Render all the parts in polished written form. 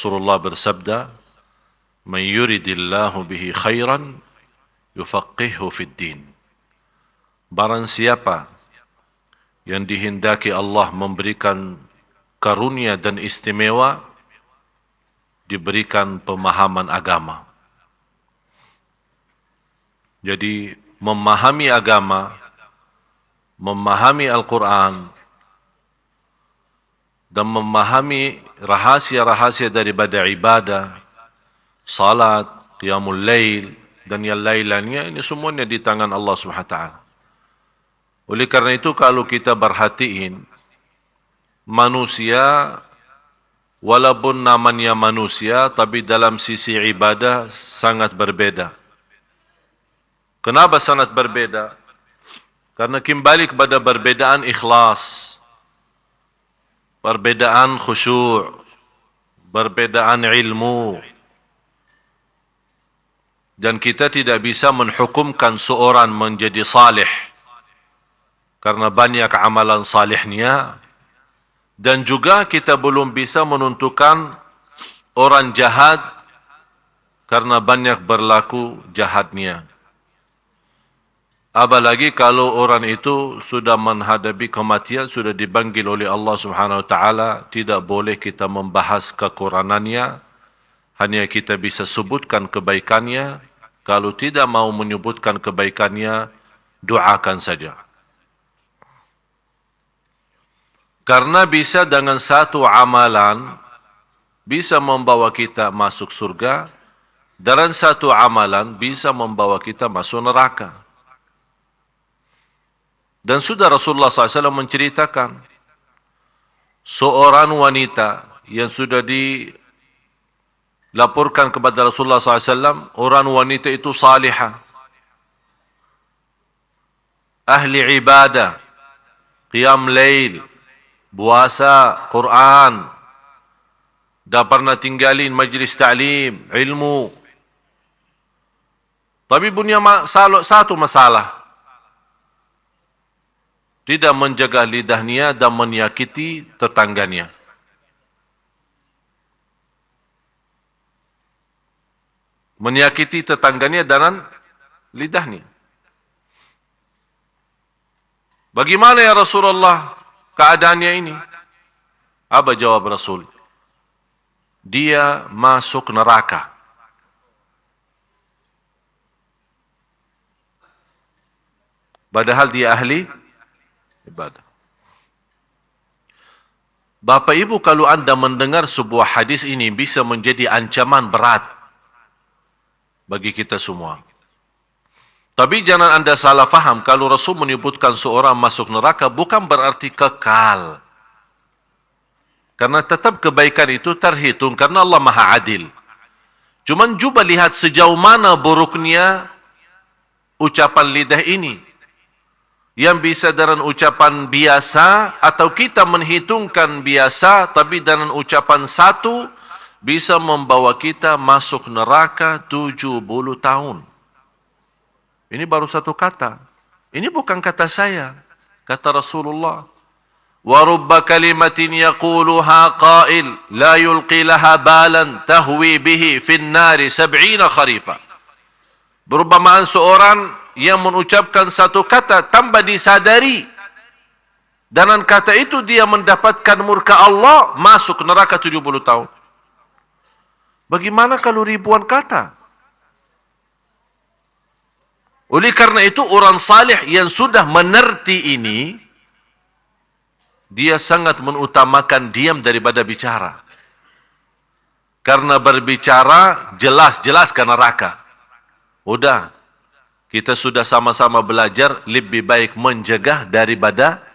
Rasulullah bersabda, "Man yuridillahu bihi khairan yufaqqihhu fid din." Barang siapa yang dihendaki Allah memberikan karunia dan istimewa, diberikan pemahaman agama. Jadi memahami agama, memahami Al-Quran, dan memahami rahasia-rahasia daripada ibadah, salat, qiyamul lail, dan yang lain-lainnya, ini semuanya di tangan Allah SWT. Oleh karena itu, kalau kita perhatiin, manusia, walaupun namanya manusia, tapi dalam sisi ibadah sangat berbeda. Kenapa sangat berbeda? Karena kembali kepada perbedaan ikhlas, perbedaan khusyuk, perbedaan ilmu. Dan kita tidak bisa menghukumkan seorang menjadi salih karena banyak amalan salihnya, dan juga kita belum bisa menentukan orang jahat karena banyak berlaku jahatnya. Apalagi kalau orang itu sudah menghadapi kematian, sudah dipanggil oleh Allah Subhanahu Wa Taala, tidak boleh kita membahas kekurangannya, hanya kita bisa sebutkan kebaikannya. Kalau tidak mau menyebutkan kebaikannya, doakan saja. Karena bisa dengan satu amalan bisa membawa kita masuk surga, dan satu amalan bisa membawa kita masuk neraka. Dan sudah Rasulullah SAW menceritakan seorang wanita yang sudah dilaporkan kepada Rasulullah SAW, orang wanita itu salihah, ahli ibadah, qiyam lail, puasa, Quran, dah pernah tinggalin majlis ta'lim, ilmu. Tapi punya satu masalah, tidak menjaga lidahnya dan menyakiti tetangganya. Menyakiti tetangganya dengan lidahnya. Bagaimana ya Rasulullah keadaannya ini? Apa jawab Rasul? Dia masuk neraka. Padahal dia ahli ibadah. Bapak Ibu, kalau anda mendengar sebuah hadis ini, bisa menjadi ancaman berat bagi kita semua. Tapi jangan anda salah faham, kalau Rasul menyebutkan seorang masuk neraka, bukan berarti kekal. Karena tetap kebaikan itu terhitung, karena Allah Maha Adil. Cuman cuba lihat sejauh mana buruknya ucapan lidah ini, yang bisa dengan ucapan biasa, atau kita menghitungkan biasa, tapi dengan ucapan satu, bisa membawa kita masuk neraka 70 tahun. Ini baru satu kata. Ini bukan kata saya, kata Rasulullah. وَرُبَّ كَلِمَةٍ يَقُولُهَا قَائِلٍ لَا يُلْقِي لَهَا بَالًا تَهْوِي بِهِ فِي النَّارِ 70 خَرِيفًا. Berumpamaan seorang yang mengucapkan satu kata tanpa disadari, dengan kata itu dia mendapatkan murka Allah, masuk neraka 70 tahun. Bagaimana kalau ribuan kata? Oleh karena itu, orang salih yang sudah menerti ini, dia sangat mengutamakan diam daripada bicara. Karena berbicara jelas-jelas ke neraka. Udah, kita sudah sama-sama belajar, lebih baik mencegah daripada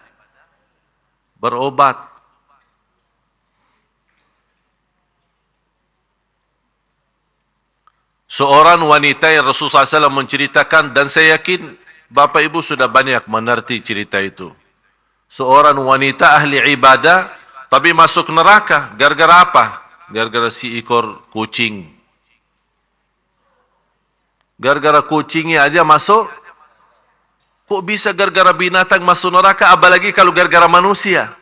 berobat. Seorang wanita yang Rasulullah SAW menceritakan, dan saya yakin Bapak Ibu sudah banyak mengerti cerita itu. Seorang wanita ahli ibadah, tapi masuk neraka. Gara-gara apa? Gara-gara si ekor kucing. Gara-gara kucingnya aja masuk. Kok bisa gara-gara binatang masuk neraka? Apalagi kalau gara-gara manusia.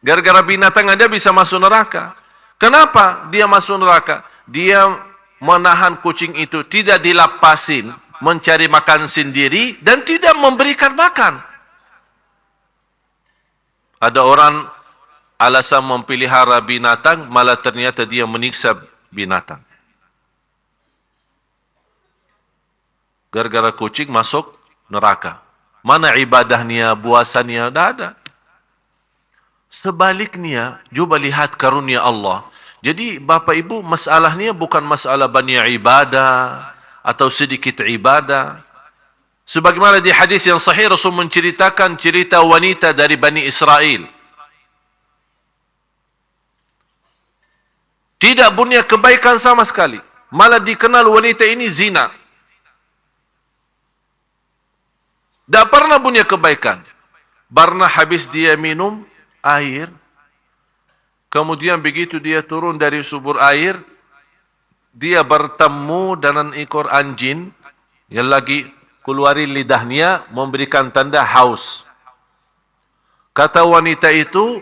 Gara-gara binatang aja bisa masuk neraka. Kenapa dia masuk neraka? Dia menahan kucing itu, tidak dilepasin, mencari makan sendiri dan tidak memberikan makan. Ada orang alasan memelihara binatang, malah ternyata dia menyiksa binatang. Gara-gara kucing masuk neraka. Mana ibadahnya, puasanya, dah ada. Sebaliknya, cuba lihat karunia Allah. Jadi, Bapak Ibu, masalahnya bukan masalah banyak ibadah atau sedikit ibadah. Sebagaimana di hadis yang sahih, Rasul menceritakan cerita wanita dari Bani Israel. Tidak punya kebaikan sama sekali. Malah dikenal wanita ini zina. Tak pernah punya kebaikan. Pernah habis dia minum air. Kemudian begitu dia turun dari sumber air, dia bertemu dengan ekor anjing yang lagi keluari lidahnya memberikan tanda haus. Kata wanita itu,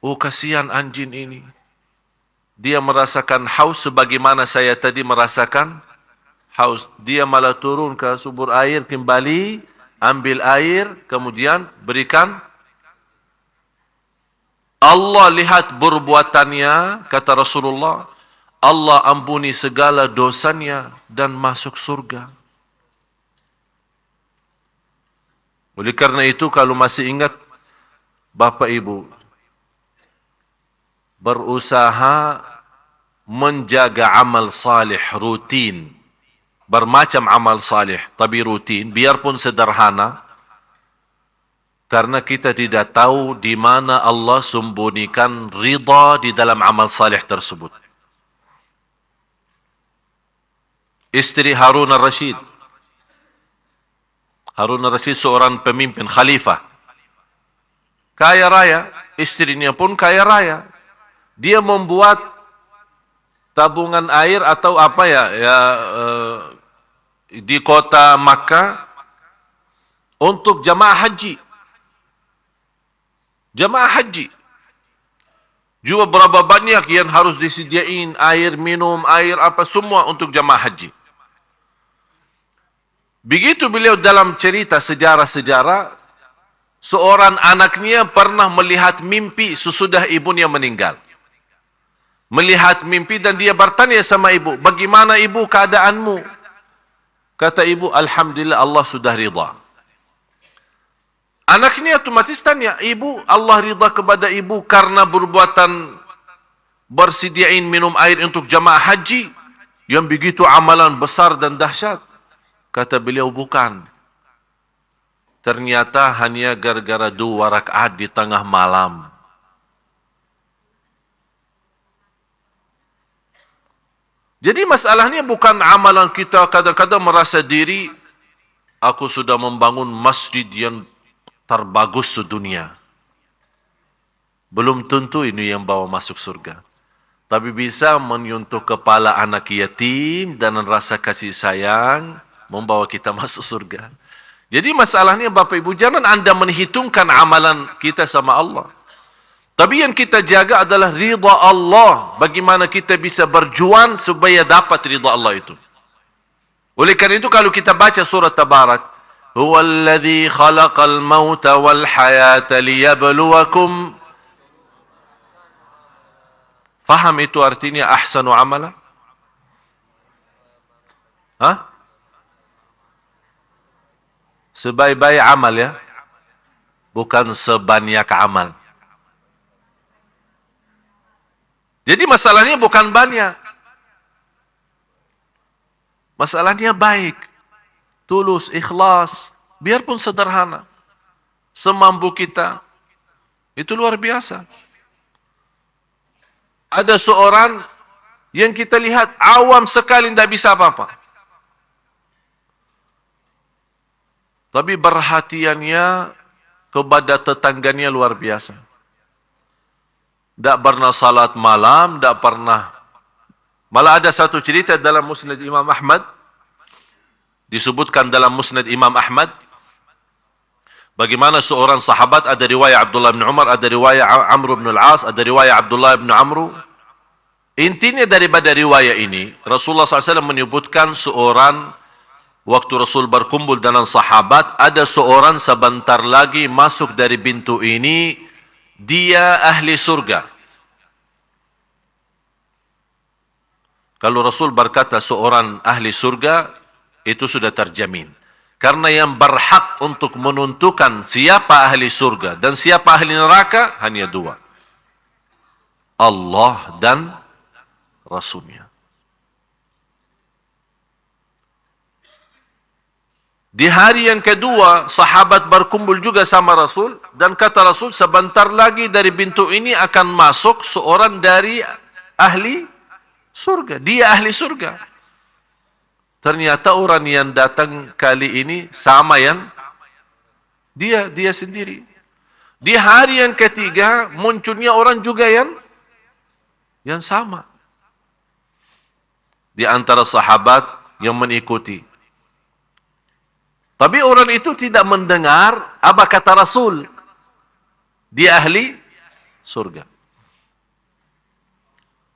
oh kasihan anjing ini. Dia merasakan haus sebagaimana saya tadi merasakan haus. Dia malah turun ke sumber air kembali, ambil air, kemudian berikan. Allah lihat perbuatannya, kata Rasulullah, Allah ampuni segala dosanya dan masuk surga. Oleh karena itu, kalau masih ingat, Bapak Ibu, berusaha menjaga amal salih rutin. Bermacam amal salih, tapi rutin, biarpun sederhana, karena kita tidak tahu di mana Allah sembunyikan ridha di dalam amal salih tersebut. Istri Harun al-Rashid. Harun al-Rashid seorang pemimpin khalifah. Kaya raya, istrinya pun kaya raya. Dia membuat tabungan air atau apa di kota Makkah untuk jamaah haji. Jamaah haji. Juga berapa banyak yang harus disediain air minum, air apa semua untuk jamaah haji. Begitu beliau dalam cerita sejarah-sejarah, seorang anaknya pernah melihat mimpi sesudah ibunya meninggal. Melihat mimpi dan dia bertanya sama ibu, bagaimana ibu keadaanmu? Kata ibu, alhamdulillah Allah sudah ridha. Anaknya otomatis tanya, ibu, Allah ridha kepada ibu karena perbuatan bersediain minum air untuk jamaah haji yang begitu amalan besar dan dahsyat? Kata beliau, bukan. Ternyata hanya gara-gara 2 rakaat di tengah malam. Jadi masalahnya bukan amalan kita kadang-kadang merasa diri, aku sudah membangun masjid yang terbagus sedunia. Belum tentu ini yang bawa masuk surga. Tapi bisa menyentuh kepala anak yatim dan rasa kasih sayang membawa kita masuk surga. Jadi masalahnya Bapak Ibu, jangan anda menghitungkan amalan kita sama Allah. Tapi yang kita jaga adalah ridha Allah. Bagaimana kita bisa berjuang supaya dapat ridha Allah itu. Oleh karena itu kalau kita baca surat Tabarak, huwallazi khalaqal mauta wal hayata liyabluwakum. Faham itu artinya ahsanu amala? Hah? Sebaik-baik amal ya. Bukan sebanyak amal. Jadi masalahnya bukan banyak. Masalahnya baik. Tulus, ikhlas. Biarpun sederhana. Semampu kita. Itu luar biasa. Ada seorang yang kita lihat awam sekali tidak bisa apa-apa. Tapi perhatiannya kepada tetangganya luar biasa. Tak pernah salat malam, tak pernah. Malah ada satu cerita dalam Musnad Imam Ahmad. Disebutkan dalam Musnad Imam Ahmad. Bagaimana seorang sahabat, ada riwayat Abdullah bin Umar, ada riwayat Amr bin Al-As, ada riwayat Abdullah bin Amr. Intinya daripada riwayat ini, Rasulullah SAW menyebutkan seorang, waktu Rasul berkumpul dengan sahabat, ada seorang sebentar lagi masuk dari pintu ini, dia ahli surga. Kalau Rasul berkata seorang ahli surga, itu sudah terjamin. Karena yang berhak untuk menentukan siapa ahli surga dan siapa ahli neraka, hanya dua. Allah dan Rasulnya. Di hari yang kedua, sahabat berkumpul juga sama Rasul, dan kata Rasul, sebentar lagi dari pintu ini akan masuk seorang dari ahli surga. Dia ahli surga. Ternyata orang yang datang kali ini sama yang dia sendiri. Di hari yang ketiga, munculnya orang juga yang sama. Di antara sahabat yang mengikuti. Tapi orang itu tidak mendengar apa kata Rasul. Dia ahli surga.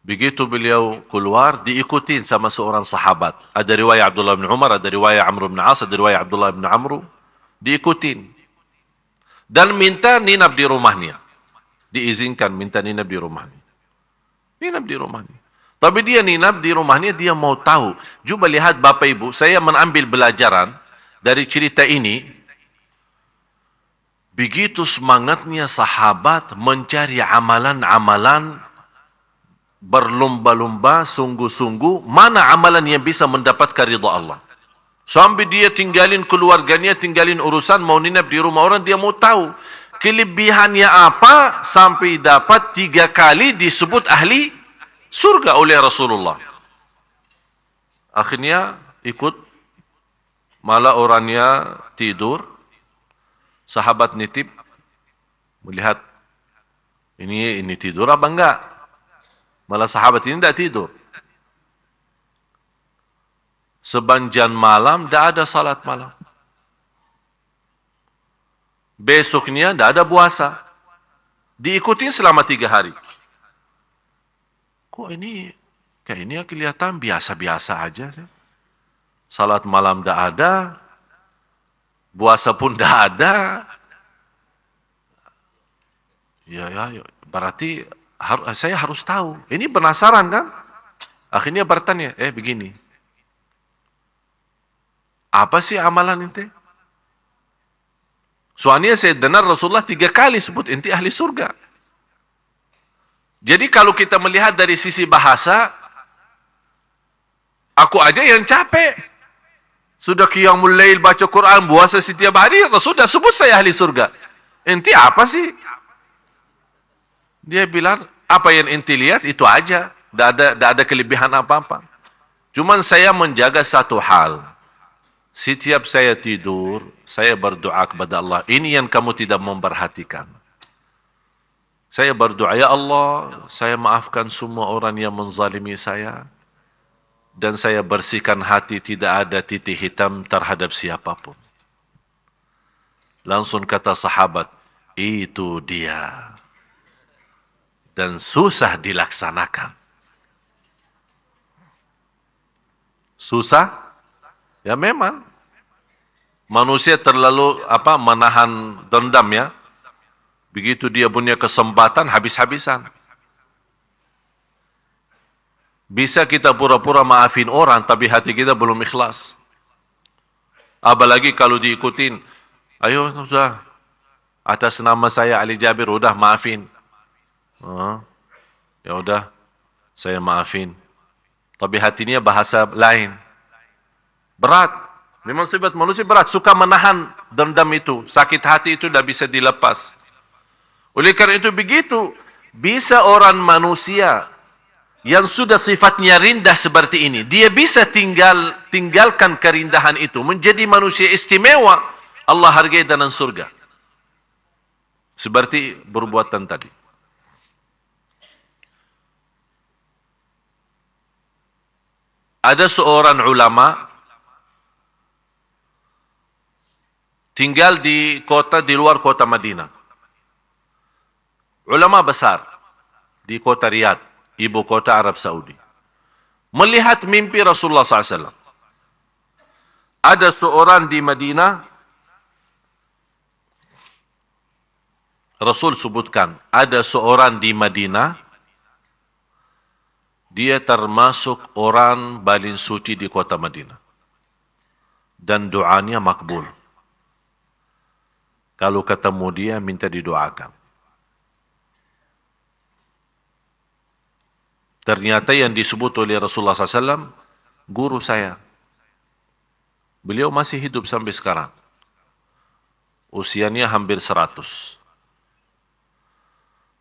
Begitu beliau keluar, diikutin sama seorang sahabat. Ada riwayat Abdullah bin Umar, ada riwayat Amr bin As, ada riwayat Abdullah bin Amr. Diikutin. Dan minta ninap di rumahnya. Diizinkan minta ninap di rumahnya. Ninap di rumahnya. Tapi dia ninap di rumahnya, dia mau tahu. Cuba lihat Bapak Ibu, saya mengambil pelajaran dari cerita ini. Begitu semangatnya sahabat mencari amalan-amalan, berlomba-lomba, sungguh-sungguh, mana amalan yang bisa mendapatkan ridha Allah. Sampai dia tinggalin keluarganya, tinggalin urusan, mau ninap di rumah orang, dia mau tahu kelebihannya apa sampai dapat 3 kali disebut ahli surga oleh Rasulullah. Akhirnya ikut, malah orangnya tidur, sahabat nitip, melihat ini tidur apa enggak. Malah sahabat ini tidak tidur. Sepanjang malam tidak ada salat malam. Besoknya tidak ada puasa. Diikuti selama 3 hari. Kok ini kayaknya kelihatan biasa-biasa aja. Salat malam tidak ada. Puasa pun tidak ada. Ya, berarti saya harus tahu. Ini penasaran kan? Akhirnya bertanya, begini. Apa sih amalan ente? Soalnya saya dengar Rasulullah 3 kali sebut ente ahli surga. Jadi kalau kita melihat dari sisi bahasa, aku aja yang capek. Sudah qiyamul lail, baca Quran, puasa setiap hari, Rasul sudah sebut saya ahli surga. Ente apa sih? Dia bilang, apa yang ente lihat itu aja. Tidak ada kelebihan apa-apa. Cuman saya menjaga satu hal. Setiap saya tidur, saya berdoa kepada Allah. Ini yang kamu tidak memperhatikan. Saya berdoa, ya Allah, saya maafkan semua orang yang menzalimi saya. Dan saya bersihkan hati, tidak ada titik hitam terhadap siapapun. Langsung kata sahabat, itu dia. Dan susah dilaksanakan. Susah? Ya memang. Manusia terlalu menahan dendam ya. Begitu dia punya kesempatan, habis-habisan. Bisa kita pura-pura maafin orang, tapi hati kita belum ikhlas. Apalagi kalau diikutin, ayo sudah, atas nama saya Ali Jabir, udah maafin. Ya udah, saya maafin. Tapi hatinya bahasa lain. Berat. Memang sifat manusia berat. Suka menahan dendam itu. Sakit hati itu tidak bisa dilepas. Oleh karena itu begitu. Bisa orang manusia yang sudah sifatnya rendah seperti ini. Dia bisa tinggalkan kerindahan itu. Menjadi manusia istimewa. Allah hargai dalam surga. Seperti perbuatan tadi. Ada seorang ulama tinggal di luar kota Madinah. Ulama besar di kota Riyadh. ibu kota Arab Saudi. Melihat mimpi Rasulullah SAW. Ada seorang di Madinah, Rasul sebutkan, ada seorang di Madinah, dia termasuk orang paling suci di kota Madinah. Dan doanya makbul. Kalau ketemu dia, minta didoakan. Ternyata yang disebut oleh Rasulullah SAW, guru saya. Beliau masih hidup sampai sekarang. Usianya hampir 100.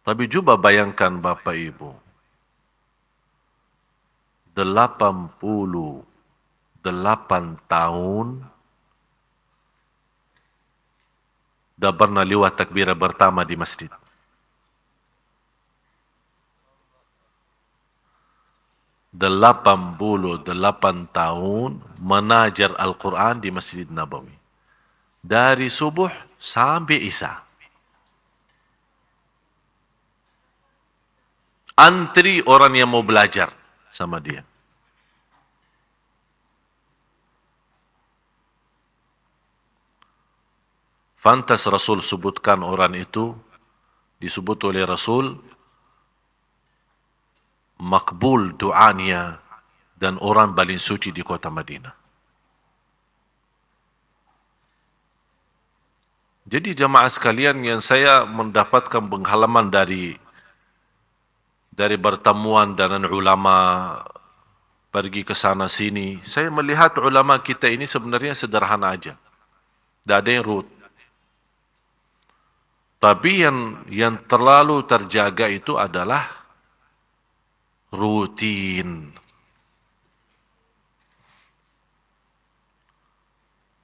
Tapi coba bayangkan Bapak Ibu. 88 tahun dah pernah lewat takbirah pertama di masjid. 88 tahun menajar Al-Quran di Masjid Nabawi. Dari subuh sampai isya. Antri orang yang mau belajar sama dia. Fantas Rasul sebutkan orang itu, disebut oleh Rasul, makbul doanya dan orang paling suci di kota Madinah. Jadi jamaah sekalian, yang saya mendapatkan pengalaman dari pertemuan dengan ulama, pergi ke sana sini, saya melihat ulama kita ini sebenarnya sederhana aja. Tidak ada yang ruwet. Tapi yang terlalu terjaga itu adalah rutin.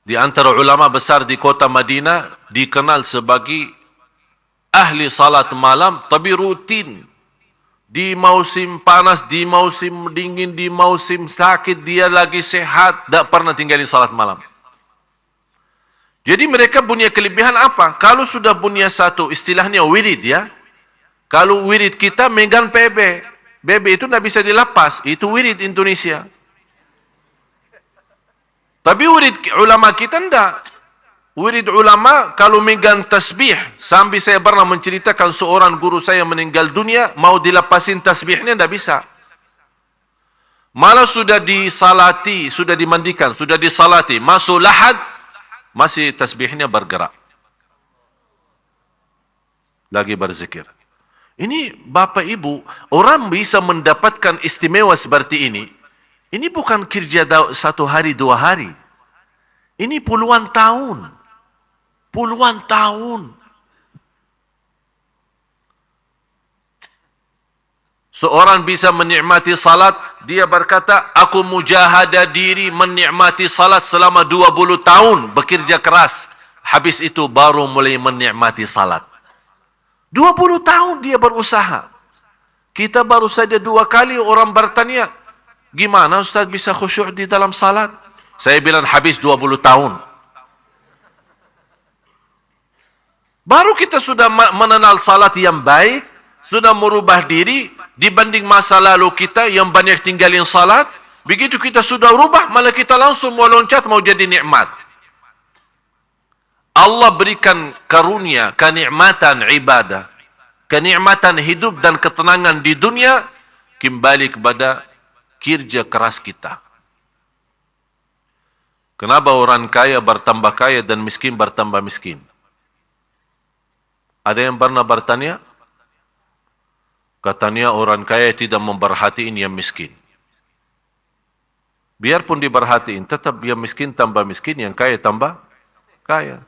Di antara ulama besar di kota Madinah dikenal sebagai ahli salat malam, tapi rutin. Di musim panas, di musim dingin, di musim sakit, dia lagi sehat, tak pernah tinggalin salat malam. Jadi mereka punya kelebihan apa? Kalau sudah punya satu, istilahnya wirid ya. Kalau wirid kita megang PB. BB itu tidak bisa dilepas. Itu wirid Indonesia. Tapi wirid ulama kita tidak. Wirid ulama kalau megang tasbih. Sampai saya pernah menceritakan seorang guru saya meninggal dunia, mau dilepasin tasbihnya tidak bisa. Malah sudah disalati, sudah dimandikan, sudah disalati. Masuk lahad, masih tasbihnya bergerak. Lagi berzikir. Ini Bapak Ibu, orang bisa mendapatkan istimewa seperti ini. Ini bukan kerja 1 hari, 2 hari. Ini puluhan tahun. Puluhan tahun. Seorang bisa menikmati salat, dia berkata, aku mujahadah diri menikmati salat selama 20 tahun, bekerja keras. Habis itu baru mulai menikmati salat. 20 tahun dia berusaha. Kita baru saja 2 kali orang bertanya, gimana Ustaz bisa khusyuk di dalam salat? Saya bilang habis 20 tahun. Baru kita sudah mengenal salat yang baik, sudah merubah diri dibanding masa lalu kita yang banyak tinggalin salat. Begitu kita sudah rubah, malah kita langsung mau loncat, mau jadi nikmat. Allah berikan karunia, kenikmatan ibadah, kenikmatan hidup dan ketenangan di dunia, kembali kepada kerja keras kita. Kenapa orang kaya bertambah kaya dan miskin bertambah miskin? Ada yang pernah bertanya? Katanya orang kaya tidak memperhatiin yang miskin. Biarpun diperhatiin, tetap yang miskin tambah miskin, yang kaya tambah kaya.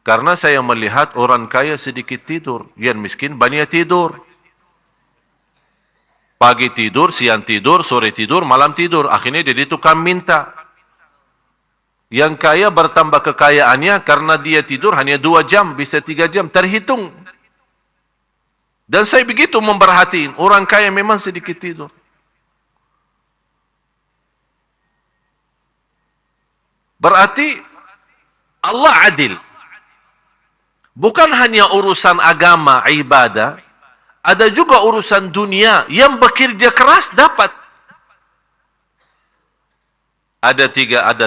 Karena saya melihat orang kaya sedikit tidur, yang miskin banyak tidur. Pagi tidur, siang tidur, sore tidur, malam tidur. Akhirnya dia tukang minta. Yang kaya bertambah kekayaannya karena dia tidur hanya 2 jam, bisa 3 jam, terhitung. Dan saya begitu memperhatiin, orang kaya memang sedikit tidur. Berarti Allah adil. Bukan hanya urusan agama, ibadah. Ada juga urusan dunia yang bekerja keras dapat. Ada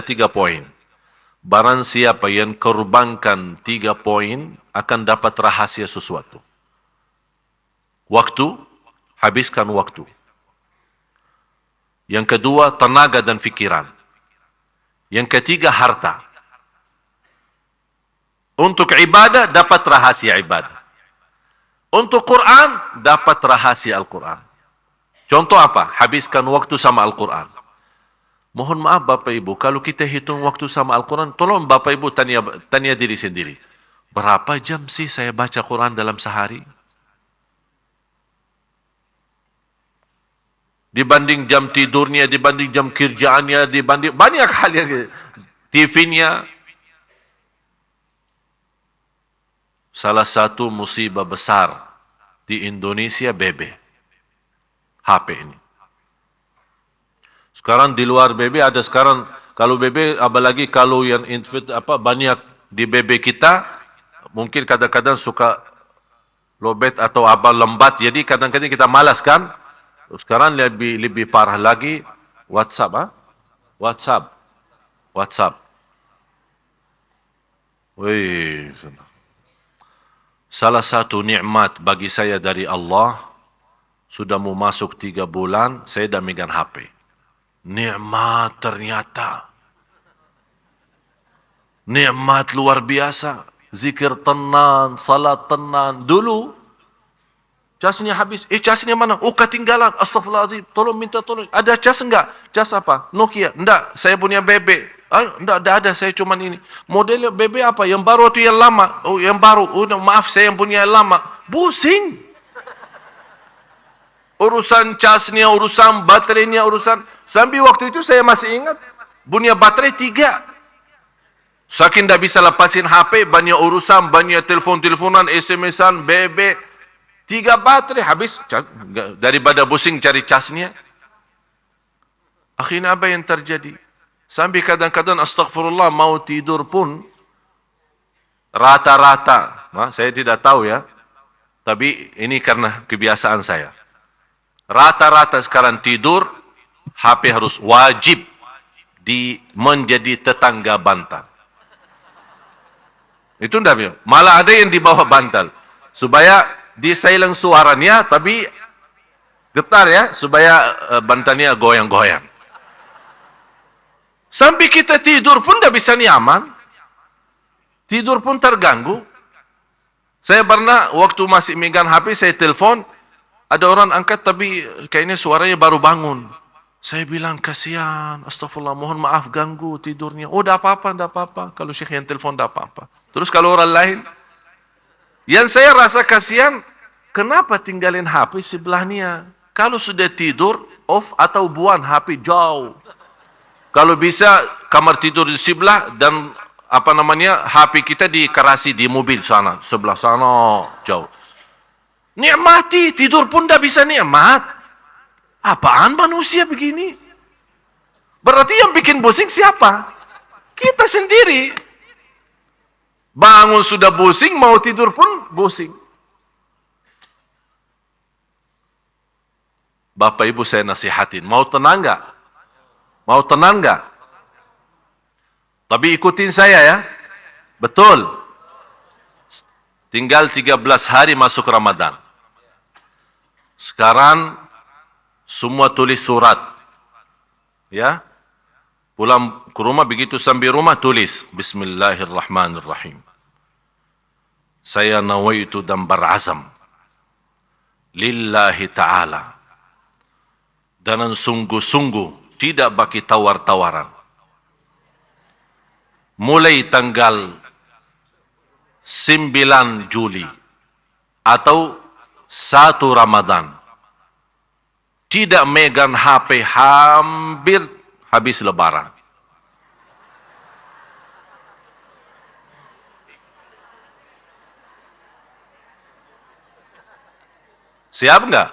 tiga poin. Barang siapa yang korbankan 3 poin akan dapat rahasia sesuatu. Waktu, habiskan waktu. Yang kedua, tenaga dan fikiran. Yang ketiga, harta. Untuk ibadah, dapat rahasia ibadah. Untuk Quran, dapat rahasia Al-Quran. Contoh apa? Habiskan waktu sama Al-Quran. Mohon maaf Bapak Ibu, kalau kita hitung waktu sama Al-Quran, tolong Bapak Ibu tanya diri sendiri. Berapa jam sih saya baca Quran dalam sehari? Dibanding jam tidurnya, dibanding jam kerjaannya, dibanding banyak hal yang TV-nya. Salah satu musibah besar di Indonesia BB. HP ini. Sekarang di luar BB ada sekarang, kalau BB, apalagi kalau yang banyak di BB kita, mungkin kadang-kadang suka lobet atau lembat, jadi kadang-kadang kita malas kan? Sekarang lebih parah lagi, WhatsApp. WhatsApp. Wih. Salah satu nikmat bagi saya dari Allah, sudah mau masuk 3 bulan, saya dah megang HP. Nikmat ternyata. Nikmat luar biasa. Zikir tenang, salat tenang. Dulu, casnya habis. Casnya mana? Oh, ketinggalan. Astaghfirullahaladzim. Tolong minta tolong. Ada cas enggak? Cas apa? Nokia? Enggak. Saya punya BB. Enggak ada. Saya cuma ini. Modelnya BB apa? Yang baru atau yang lama? Oh, yang baru. Oh, maaf, saya yang punya yang lama. Pusing. Urusan casnya, urusan baterainya, urusan. Sampai waktu itu saya masih ingat. Punya baterai 3. Saking tak bisa lepasin HP, banyak urusan, banyak telefon-telefonan, SMS-an, BB. 3 baterai habis. Daripada pusing cari casnya. Akhirnya apa yang terjadi? Sampai kadang-kadang astagfirullah mau tidur pun rata-rata. Saya tidak tahu ya. Tapi ini karena kebiasaan saya. Rata-rata sekarang tidur, HP harus wajib menjadi tetangga bantal. Itu enggak. Malah ada yang di bawah bantal. Supaya di silent suaranya, tapi getar ya, supaya bantalnya goyang-goyang. Sampai kita tidur pun enggak bisa nyaman. Tidur pun terganggu. Saya pernah waktu masih megang HP, saya telepon, ada orang angkat tapi kayaknya suaranya baru bangun. Saya bilang, kasihan, astagfirullah, mohon maaf ganggu tidurnya. Oh, enggak apa-apa. Kalau Syekh yang telepon, enggak apa-apa. Terus kalau orang lain, yang saya rasa kasihan, kenapa tinggalin HP sebelahnya? Kalau sudah tidur, off atau buang HP jauh. Kalau bisa, kamar tidur di sebelah dan HP kita dikerasi di mobil sana, sebelah sana, jauh. Nikmati, tidur pun tak bisa nikmat. Apaan manusia begini? Berarti yang bikin pusing siapa? Kita sendiri. Bangun sudah pusing, mau tidur pun pusing. Bapak Ibu saya nasihatin, mau tenang enggak? Mau tenang enggak? Tapi ikutin saya ya. Betul. Tinggal 13 hari masuk Ramadan. Sekarang semua tulis surat. Ya. Pulang ke rumah, begitu sampai rumah tulis Bismillahirrahmanirrahim. Saya nawaitu dan berazam lillahi ta'ala. Dan sungguh-sungguh tidak bagi tawar-tawaran. Mulai tanggal 9 Juli atau 1 Ramadan, tidak megang HP hampir habis lebaran. Siap enggak?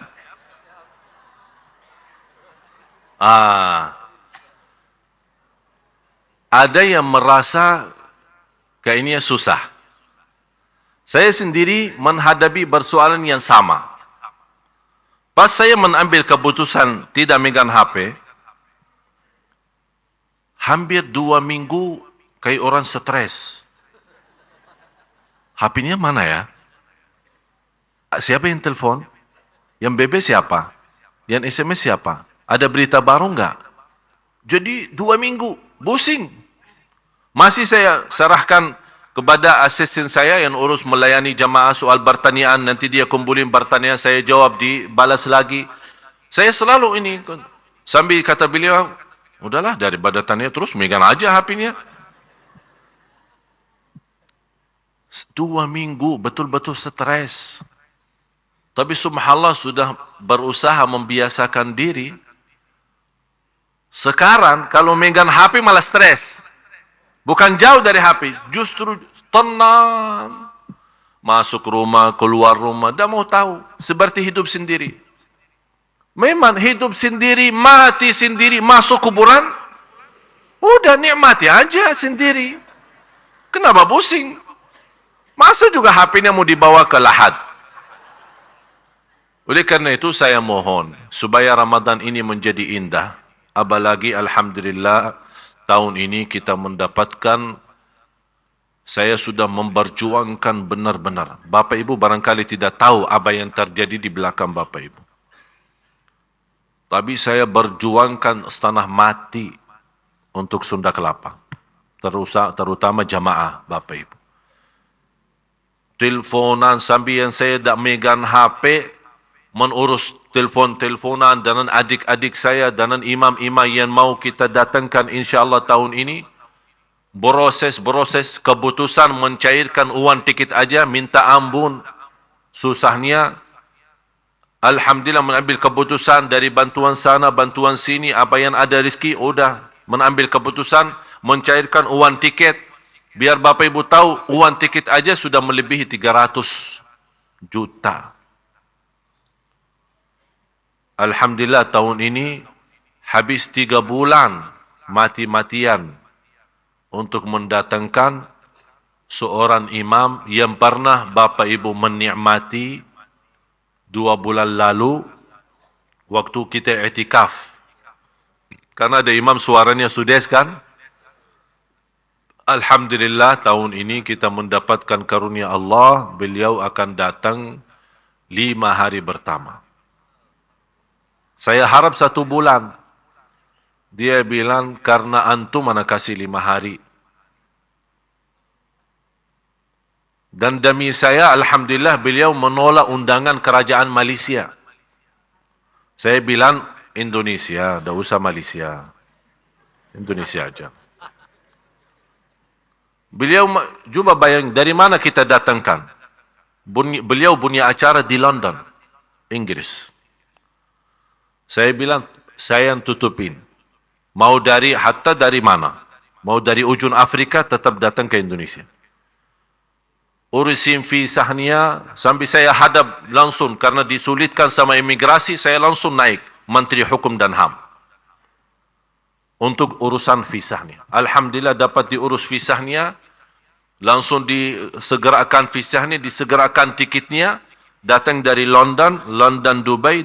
Ada yang merasa kayaknya susah. Saya sendiri menghadapi persoalan yang sama. Pas saya mengambil keputusan tidak megang HP, hampir 2 minggu kayak orang stres. HP-nya mana ya? Siapa yang telefon? Yang BB siapa? Yang SMS siapa? Ada berita baru enggak? Jadi 2 minggu, pusing. Masih saya serahkan kepada asisten saya yang urus melayani jamaah soal pertanyaan. Nanti dia kumpulin pertanyaan, saya jawab, dibalas lagi. Saya selalu ini. Sambil kata beliau, udahlah daripada tanya terus, megang aja HP-nya. 2 minggu betul-betul stres. Tapi subhanallah sudah berusaha membiasakan diri. Sekarang kalau megang HP malah stres. Bukan jauh dari HP, justru tenang. Masuk rumah, keluar rumah, dah mau tahu. Seperti hidup sendiri. Memang hidup sendiri, mati sendiri, masuk kuburan. Udah nikmati aja sendiri. Kenapa pusing? Masa juga HP-nya mau dibawa ke lahat? Oleh karena itu saya mohon, supaya Ramadan ini menjadi indah. Apalagi alhamdulillah, tahun ini kita mendapatkan, saya sudah memperjuangkan benar-benar. Bapak Ibu barangkali tidak tahu apa yang terjadi di belakang Bapak Ibu. Tapi saya berjuangkan setengah mati untuk Sunda Kelapa. Terutama jamaah Bapak Ibu. Teleponan sambil yang saya tak megang HP, mengurus telefon-teleponan dengan adik-adik saya, dengan imam-imam yang mau kita datangkan insyaAllah tahun ini. Proses keputusan mencairkan uang tiket aja, minta ampun. Susahnya. Alhamdulillah mengambil keputusan dari bantuan sana, bantuan sini, apa yang ada rezeki, udah mengambil keputusan mencairkan uang tiket. Biar Bapak Ibu tahu, uang tiket aja sudah melebihi 300 juta. Alhamdulillah tahun ini habis 3 bulan mati-matian untuk mendatangkan seorang imam yang pernah Bapak Ibu menikmati 2 bulan lalu waktu kita i'tikaf. Karena ada imam suaranya sudes kan? Alhamdulillah tahun ini kita mendapatkan karunia Allah, beliau akan datang 5 hari pertama. Saya harap 1 bulan. Dia bilang, karena antum mana kasih 5 hari. Dan demi saya, alhamdulillah beliau menolak undangan kerajaan Malaysia. Saya bilang, Indonesia, dah usah Malaysia. Indonesia aja. Beliau, cuba bayang, dari mana kita datangkan? Beliau punya acara di London, Inggris. Saya bilang, saya yang tutupin. Mau hatta dari mana? Mau dari ujung Afrika, tetap datang ke Indonesia. Urusin visahnya, sampai saya hadap langsung, karena disulitkan sama imigrasi, saya langsung naik, Menteri Hukum dan HAM. Untuk urusan visahnya. Alhamdulillah dapat diurus visahnya, langsung disegerakan visahnya, disegerakan tiketnya, datang dari London, Dubai,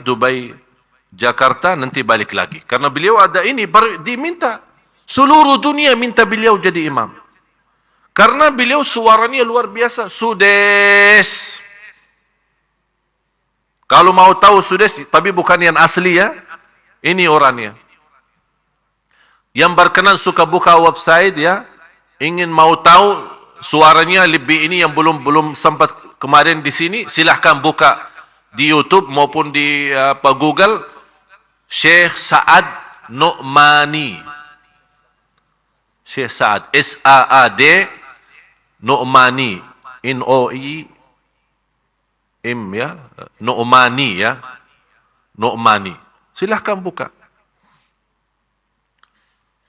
Jakarta, nanti balik lagi. Karena beliau ada ini, diminta. Seluruh dunia minta beliau jadi imam. Karena beliau suaranya luar biasa. Sudes. Kalau mau tahu Sudes, tapi bukan yang asli ya. Ini orangnya. Yang berkenan suka buka website ya. Ingin mau tahu suaranya lebih ini yang belum sempat kemarin di sini. Silahkan buka di YouTube maupun di Google. Syekh Sa'ad Nu'mani. Syekh Sa'ad. S-A-A-D Nu'mani, N-O-I-M ya, Nu'mani ya, Nu'mani. Silahkan buka.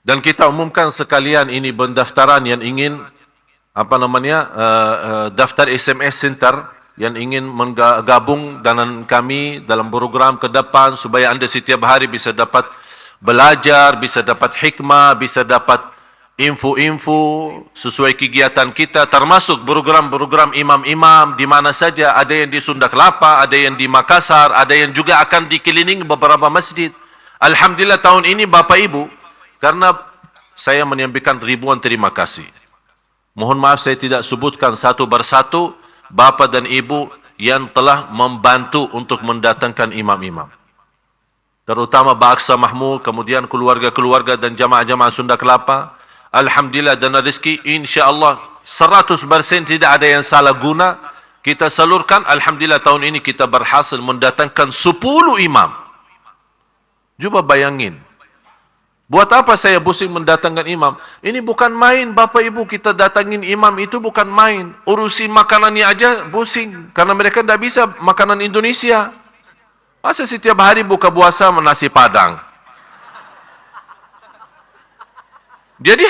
Dan kita umumkan sekalian ini pendaftaran yang ingin, daftar SMS Center, yang ingin menggabung dengan kami dalam program ke depan, supaya anda setiap hari bisa dapat belajar, bisa dapat hikmah, bisa dapat info-info sesuai kegiatan kita, termasuk program-program imam-imam di mana saja, ada yang di Sunda Kelapa, ada yang di Makassar, ada yang juga akan dikelilingi beberapa masjid. Alhamdulillah tahun ini Bapak Ibu, karena saya menyampaikan ribuan terima kasih. Mohon maaf saya tidak sebutkan satu persatu Bapak dan Ibu yang telah membantu untuk mendatangkan imam-imam. Terutama Baksa Mahmud, kemudian keluarga-keluarga dan jamaah-jamaah Sunda Kelapa. Alhamdulillah, dan rezeki insya-Allah 100% tidak ada yang salah guna kita salurkan. Alhamdulillah tahun ini kita berhasil mendatangkan 10 imam. Cuba bayangin. Buat apa saya pusing mendatangkan imam? Ini bukan main Bapak Ibu, kita datangin imam itu bukan main. Urusin makanannya aja pusing karena mereka tidak bisa makanan Indonesia. Masa setiap hari buka puasa nasi Padang? Jadi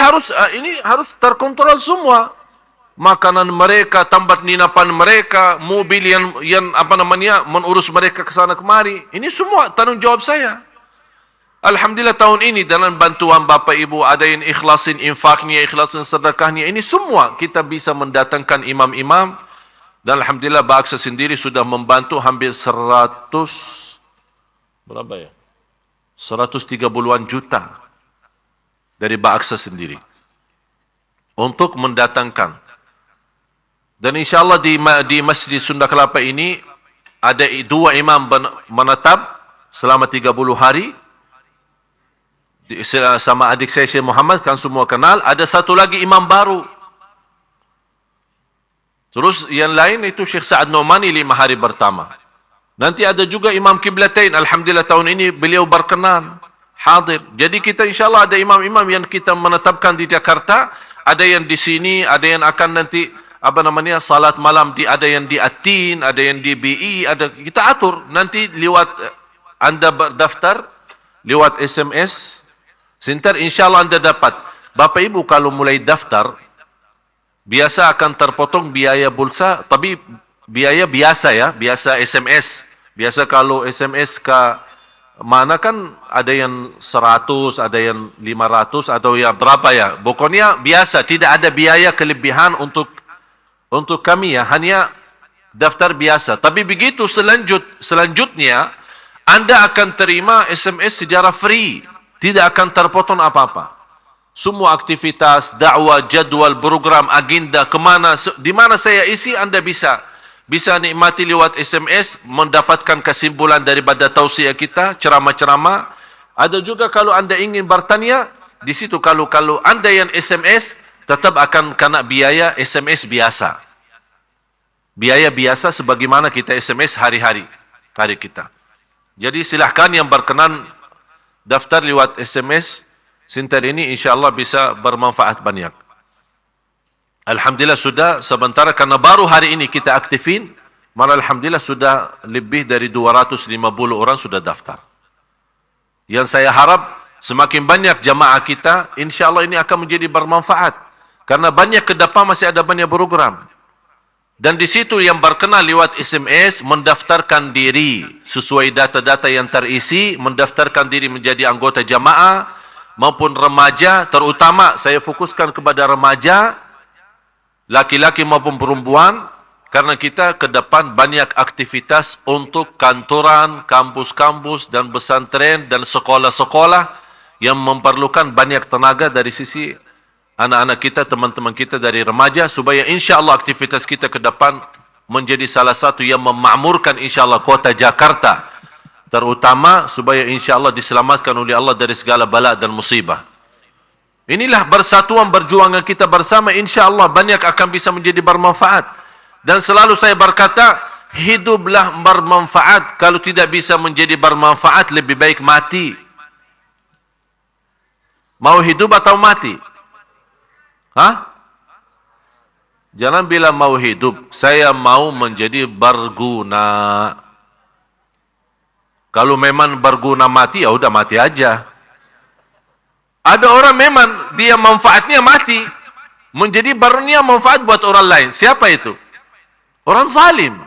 ini harus terkontrol semua. Makanan mereka, tempat ninapan mereka, mobil yang mengurus mereka ke sana kemari. Ini semua tanggung jawab saya. Alhamdulillah tahun ini dengan bantuan Bapak Ibu, ada yang ikhlasin infaknya, ikhlasin sedekahnya. Ini semua kita bisa mendatangkan imam-imam. Dan alhamdulillah Baksa sendiri sudah membantu hampir 130-an juta dari Baksa sendiri untuk mendatangkan. Dan insyaAllah di Masjid Sunda Kelapa ini ada 2 imam menetap selama 30 hari sama adik saya Syekh Muhammad, kan semua kenal. Ada satu lagi imam baru. Terus yang lain itu Syekh Sa'ad Nomani 5 hari pertama. Nanti ada juga Imam Qiblatain. Alhamdulillah tahun ini beliau berkenan hadir. Jadi kita insyaAllah ada imam-imam yang kita menetapkan di Jakarta, ada yang di sini, ada yang akan nanti salat malam ada yang di Atin, ada yang di BI, ada kita atur nanti lewat Anda berdaftar lewat SMS. Sinter insyaAllah Anda dapat. Bapak Ibu kalau mulai daftar biasa akan terpotong biaya pulsa, tapi biaya biasa ya, biasa SMS. Biasa kalau SMS ke mana kan ada yang 100, ada yang 500 atau ya berapa ya. Pokoknya biasa, tidak ada biaya kelebihan untuk kami ya, hanya daftar biasa. Tapi begitu selanjutnya Anda akan terima SMS secara free, tidak akan terpotong apa-apa. Semua aktivitas, dakwah, jadwal, program, agenda, di mana saya isi Anda bisa nikmati lewat SMS, mendapatkan kesimpulan daripada tausiah kita, ceramah-ceramah. Ada juga kalau Anda ingin bertanya, di situ kalau Anda yang SMS, tetap akan kena biaya SMS biasa. Biaya biasa sebagaimana kita SMS hari-hari kita. Jadi silahkan yang berkenan daftar lewat SMS Sinter ini insyaAllah bisa bermanfaat banyak. Alhamdulillah sudah sementara karena baru hari ini kita aktifin, malah alhamdulillah sudah lebih dari 250 orang sudah daftar. Yang saya harap semakin banyak jamaah kita, insyaAllah ini akan menjadi bermanfaat. Karena banyak ke depan masih ada banyak program. Dan di situ yang berkenal lewat SMS, mendaftarkan diri sesuai data-data yang terisi, mendaftarkan diri menjadi anggota jamaah, maupun remaja, terutama saya fokuskan kepada remaja, laki-laki maupun perempuan, karena kita ke depan banyak aktivitas untuk kantoran, kampus-kampus dan pesantren dan sekolah-sekolah yang memerlukan banyak tenaga dari sisi anak-anak kita, teman-teman kita dari remaja, supaya insyaAllah aktivitas kita ke depan menjadi salah satu yang memakmurkan insyaAllah kota Jakarta, terutama supaya insyaAllah diselamatkan oleh Allah dari segala bala dan musibah. Inilah persatuan perjuangan kita bersama, insyaAllah banyak akan bisa menjadi bermanfaat. Dan selalu saya berkata, hiduplah bermanfaat. Kalau tidak bisa menjadi bermanfaat, lebih baik mati. Mau hidup atau mati? Jangan bilang mau hidup, saya mau menjadi berguna. Kalau memang berguna mati, ya udah mati aja. Ada orang memang dia manfaatnya mati, menjadi barunya manfaat buat orang lain. Siapa itu? Orang zalim.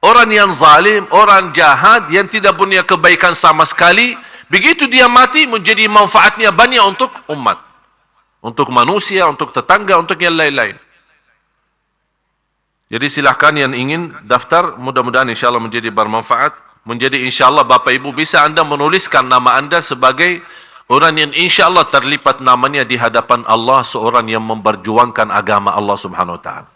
Orang yang zalim, orang jahat yang tidak punya kebaikan sama sekali, begitu dia mati menjadi manfaatnya banyak untuk umat. untuk manusia, untuk tetangga, untuk yang lain-lain. Jadi silakan yang ingin daftar, mudah-mudahan insyaAllah menjadi bermanfaat. Menjadi insyaAllah Bapak Ibu bisa anda menuliskan nama anda sebagai orang yang insyaAllah terlipat namanya di hadapan Allah, seorang yang memperjuangkan agama Allah Subhanahu Wa Taala.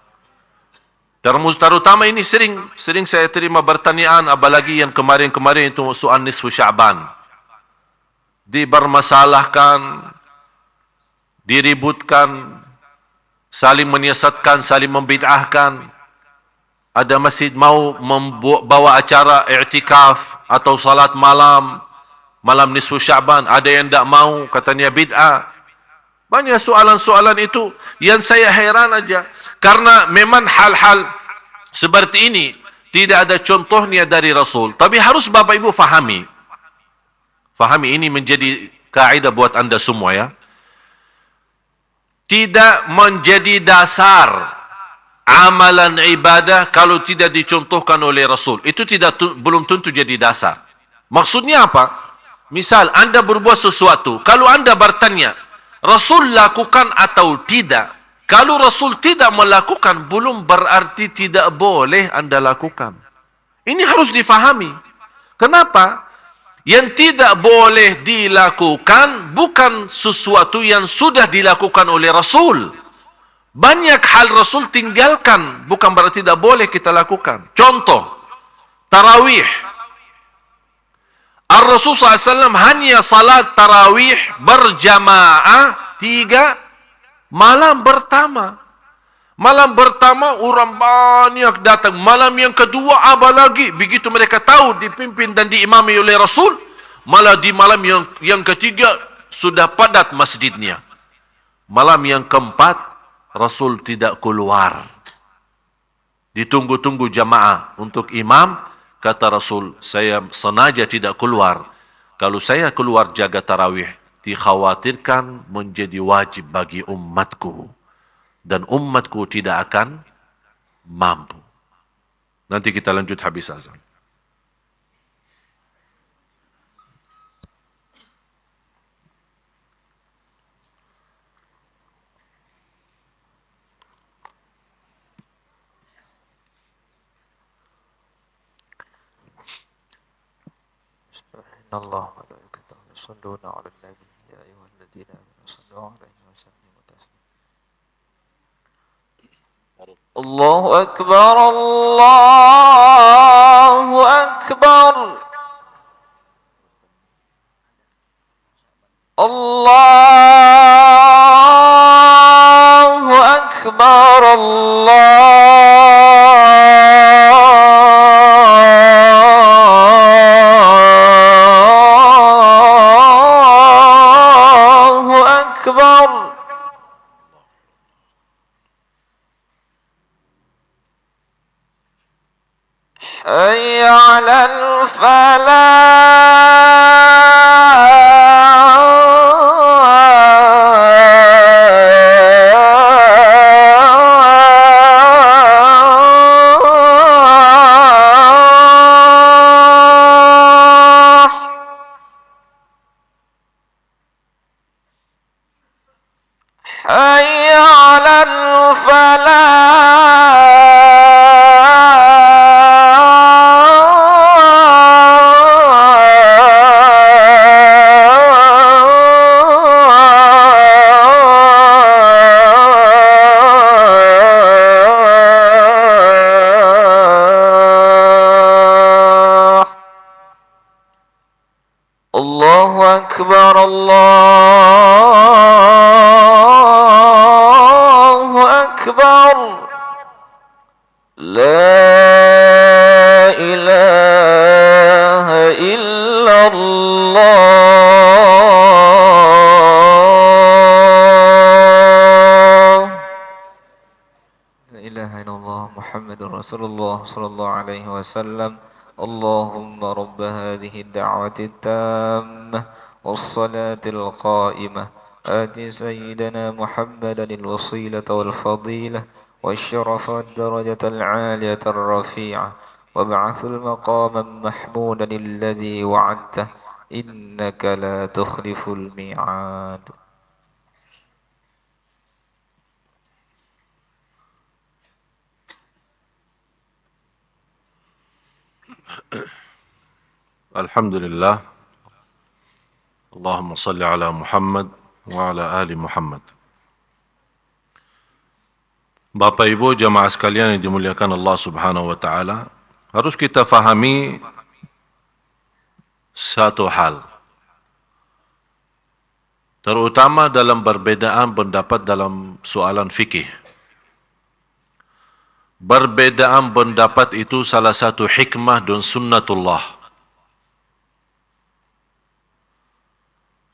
Terutama ini sering saya terima pertanyaan, apalagi yang kemarin-kemarin itu soal nisfu Sya'ban. Dibermasalahkan, diributkan, saling menyesatkan, saling membid'ahkan. Ada masjid mau membawa acara i'tikaf atau salat malam nisfu Sya'ban, ada yang tak mau, katanya bid'ah. Banyak soalan-soalan itu yang saya heran aja, karena memang hal-hal seperti ini tidak ada contohnya dari Rasul. Tapi harus Bapak Ibu fahami ini menjadi kaidah buat anda semua, ya. Tidak menjadi dasar amalan ibadah kalau tidak dicontohkan oleh Rasul. Itu belum tentu jadi dasar. Maksudnya apa? Misal anda berbuat sesuatu, kalau anda bertanya, Rasul lakukan atau tidak? Kalau Rasul tidak melakukan, belum berarti tidak boleh anda lakukan. Ini harus difahami. Kenapa? Yang tidak boleh dilakukan bukan sesuatu yang sudah dilakukan oleh Rasul. Banyak hal Rasul tinggalkan, bukan berarti tidak boleh kita lakukan. Contoh, tarawih. Ar-Rasul SAW hanya salat tarawih berjamaah 3 malam pertama. Malam pertama orang banyak datang. Malam yang kedua apa lagi? Begitu mereka tahu dipimpin dan diimami oleh Rasul, malah di malam yang ketiga sudah padat masjidnya. Malam yang keempat Rasul tidak keluar. Ditunggu-tunggu jamaah untuk imam. Kata Rasul, saya sengaja tidak keluar. Kalau saya keluar jaga tarawih, dikhawatirkan menjadi wajib bagi umatku. Dan umatku tidak akan mampu. Nanti kita lanjut habis azan. Allah wa malaikatahu yusholluna 'alan nabi ya ayyuhalladzina amanu shallu 'alaihi wa sallimu taslima. Allahu akbar, Allahu akbar, Allahu akbar, Allahu akbar. حي على الفلاح حي على الفلاح. الله أكبر، الله أكبر، لا إله إلا الله. لا إله إلا الله محمد رسول الله صلى الله عليه وسلم. اللهم رب هذه الدعوة التامة والصلاة القائمة آت سيدنا محمدا الوسيلة والفضيلة والشرف والدرجة العالية الرفيعة وابعث المقام محمودا الذي وعدته إنك لا تخلف الميعاد. Alhamdulillah. Allahumma salli ala Muhammad wa ala ali Muhammad. Bapak Ibu jamaah sekalian yang dimuliakan Allah Subhanahu wa taala, harus kita fahami satu hal. Terutama dalam perbedaan pendapat dalam soalan fikih. Perbedaan pendapat itu salah satu hikmah dan sunnatullah.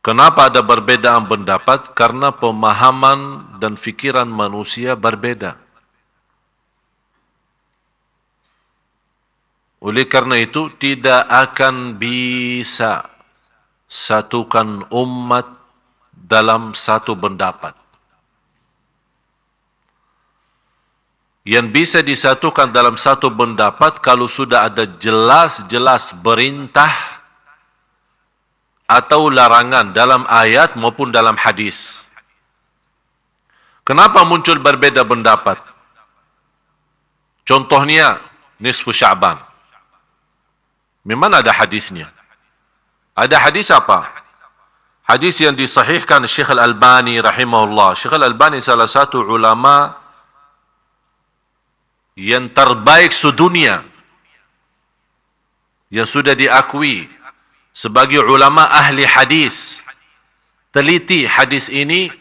Kenapa ada perbedaan pendapat? Karena pemahaman dan fikiran manusia berbeda. Oleh karena itu, tidak akan bisa satukan umat dalam satu pendapat. Yang bisa disatukan dalam satu pendapat kalau sudah ada jelas-jelas perintah atau larangan dalam ayat maupun dalam hadis. Kenapa muncul berbeda pendapat? Contohnya nisfu Sya'ban. Memang ada hadisnya. Ada hadis apa? Hadis yang disahihkan Syekh Al-Albani rahimahullah. Syekh Al-Albani salah satu ulama yang terbaik sedunia, yang sudah diakui sebagai ulama ahli hadis, teliti hadis ini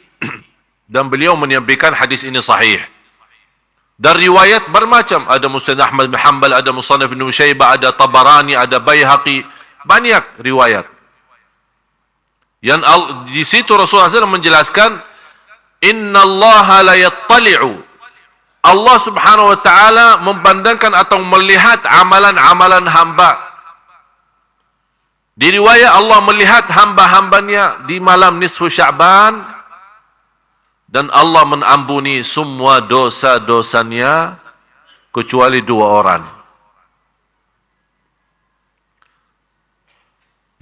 dan beliau menyampaikan hadis ini sahih. Dan riwayat bermacam, ada Musnad Ahmad bin Hanbal, ada Musannaf Ibnu Syaibah, ada Tabarani, ada Baihaqi, banyak riwayat. Yang di situ Rasulullah SAW menjelaskan, Inna Allah la yattali'u, Allah Subhanahu wa taala memandangkan atau melihat amalan-amalan hamba. Di riwayat Allah melihat hamba-hambanya di malam nisfu Sya'ban dan Allah mengampuni semua dosa-dosanya kecuali dua orang.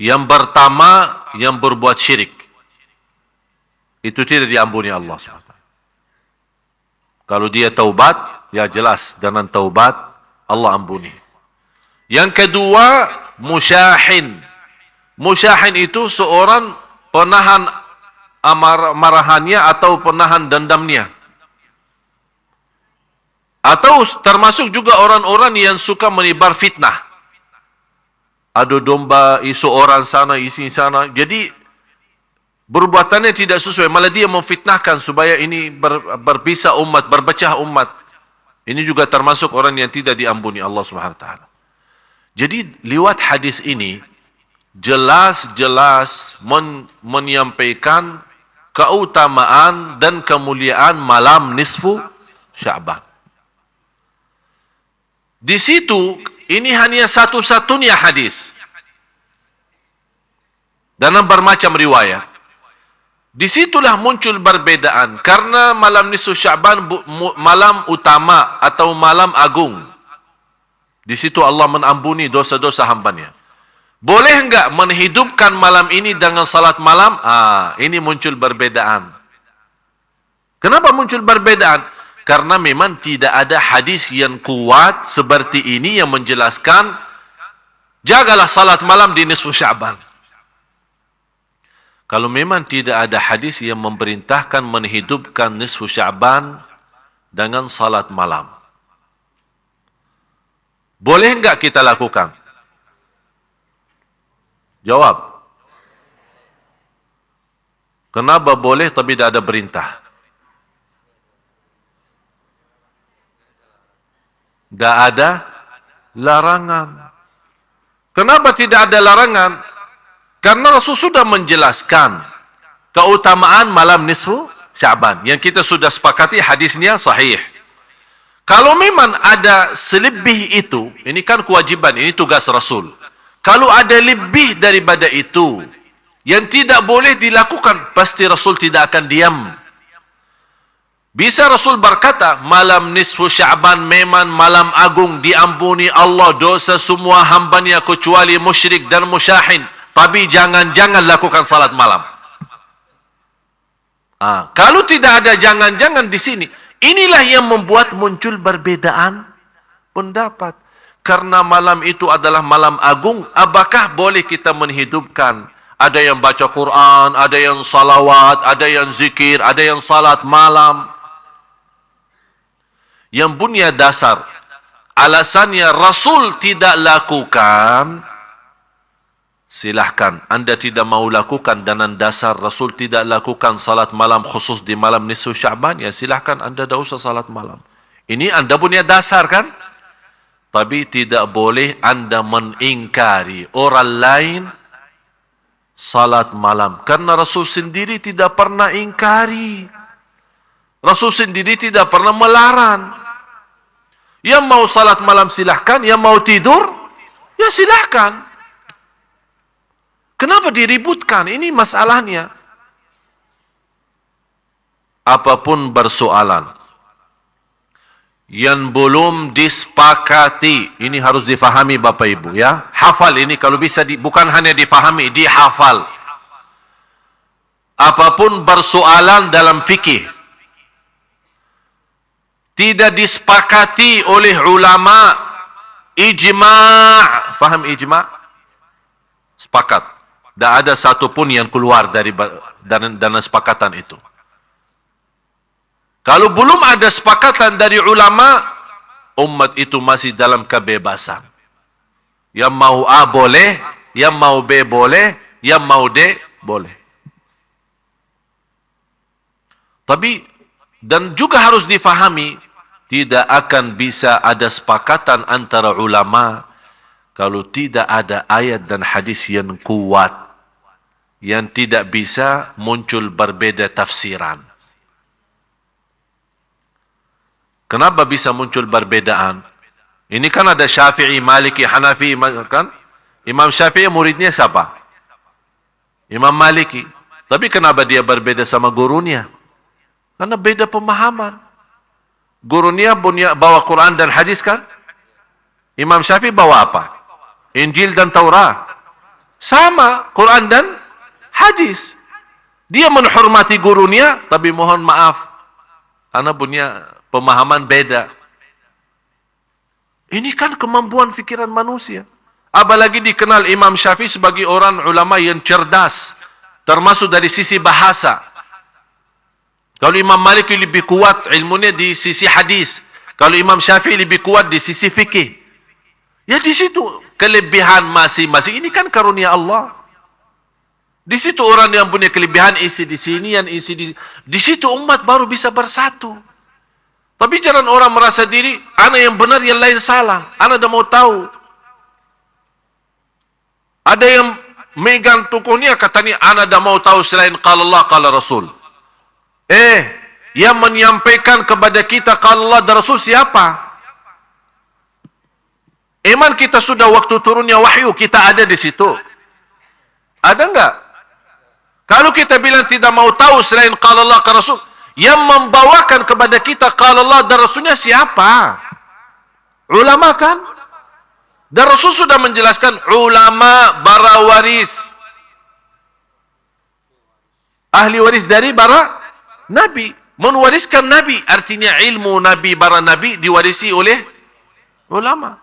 Yang pertama yang berbuat syirik. Itu tidak diampuni Allah SWT. Kalau dia taubat, ya jelas dengan taubat Allah ampuni. Yang kedua, musyahin. Musyahin itu seorang penahan marahannya atau penahan dendamnya. Atau termasuk juga orang-orang yang suka menebar fitnah. Adu domba, isu orang sana, isi sana. Jadi perbuatannya tidak sesuai, malah dia memfitnahkan supaya ini berpisah umat, berpecah umat. Ini juga termasuk orang yang tidak diampuni Allah Subhanahu wa taala. Jadi lewat hadis ini jelas-jelas menyampaikan keutamaan dan kemuliaan malam nisfu Sya'ban. Di situ ini hanya satu-satunya hadis dalam bermacam riwayat. Disitulah muncul perbedaan karena malam nisfu Sya'ban malam utama atau malam agung. Di situ Allah mengampuni dosa-dosa hambanya. Boleh enggak menghidupkan malam ini dengan salat malam? Ini muncul perbedaan. Kenapa muncul perbedaan? Karena memang tidak ada hadis yang kuat seperti ini yang menjelaskan jagalah salat malam di nisfu Sya'ban. Kalau memang tidak ada hadis yang memerintahkan menghidupkan nisfu Sya'ban dengan salat malam, boleh enggak kita lakukan? Jawab. Kenapa boleh tapi tidak ada perintah? Tidak ada larangan. Kenapa tidak ada larangan? Karena Rasul sudah menjelaskan keutamaan malam nisfu Sya'ban. Yang kita sudah sepakati hadisnya sahih. Kalau memang ada selebih itu, ini kan kewajiban, ini tugas Rasul. Kalau ada lebih daripada itu, yang tidak boleh dilakukan, pasti Rasul tidak akan diam. Bisa Rasul berkata, malam nisfu Sya'ban memang malam agung, diampuni Allah dosa semua hambanya kecuali musyrik dan musyahin. Tapi jangan-jangan lakukan salat malam. Kalau tidak ada jangan-jangan di sini, inilah yang membuat muncul perbedaan pendapat. Karena malam itu adalah malam agung, apakah boleh kita menghidupkan? Ada yang baca Quran, ada yang salawat, ada yang zikir, ada yang salat malam. Yang punya dasar, alasannya Rasul tidak lakukan, silahkan. Anda tidak mau lakukan dengan dasar Rasul tidak lakukan salat malam khusus di malam nisfu Sya'ban, ya silahkan Anda tidak usah salat malam. Ini Anda punya dasar kan? Tapi tidak boleh Anda mengingkari orang lain salat malam. Karena Rasul sendiri tidak pernah ingkari. Rasul sendiri tidak pernah melarang. Yang mau salat malam silahkan, yang mau tidur, ya silahkan. Kenapa diributkan? Ini masalahnya. Apapun bersoalan yang belum disepakati, ini harus difahami Bapak Ibu ya. Hafal ini kalau bisa, bukan hanya difahami, dihafal. Apapun bersoalan dalam fikih tidak disepakati oleh ulama, ijma'. Faham ijma'? Sepakat. Tak ada satu pun yang keluar dari dana sepakatan itu. Kalau belum ada sepakatan dari ulama, umat itu masih dalam kebebasan. Yang mau A boleh, yang mau B boleh, yang mau D boleh. Tapi, dan juga harus difahami, tidak akan bisa ada sepakatan antara ulama kalau tidak ada ayat dan hadis yang kuat, yang tidak bisa muncul berbeda tafsiran. Kenapa bisa muncul perbedaan? Ini kan ada Syafi'i, Maliki, Hanafi, kan? Imam Syafi'i muridnya siapa? Imam Maliki. Tapi kenapa dia berbeda sama gurunya? Karena beda pemahaman. Gurunya bawa Quran dan hadis kan? Imam Syafi'i bawa apa? Injil dan Taurat. Sama, Quran dan hadis. Dia menghormati gurunya, tapi mohon maaf, karena punya pemahaman beda. Ini kan kemampuan fikiran manusia. Apalagi dikenal Imam Syafi'i sebagai orang ulama yang cerdas, termasuk dari sisi bahasa. Kalau Imam Malik lebih kuat ilmunya di sisi hadis, kalau Imam Syafi'i lebih kuat di sisi fikih. Ya di situ kelebihan masing-masing. Ini kan karunia Allah. Di situ orang yang punya kelebihan isi di sini, yang isi di situ umat baru bisa bersatu. Tapi jangan orang merasa diri, ana yang benar, yang lain salah. Ana dah mau tahu. Ada yang megang tokohnya, katanya, ana dah mau tahu selain qala Allah, qala Rasul. Yang menyampaikan kepada kita qala Allah dan Rasul siapa? Iman kita sudah waktu turunnya wahyu, kita ada di situ. Ada enggak? Kalau kita bilang tidak mau tahu selain qala Allah, qala Rasul, yang membawakan kepada kita qala Allah dan Rasulnya siapa? Ulama kan? Dan Rasul sudah menjelaskan ulama para waris, ahli waris dari para Nabi. Mewariskan Nabi, artinya ilmu Nabi, para Nabi diwarisi oleh ulama.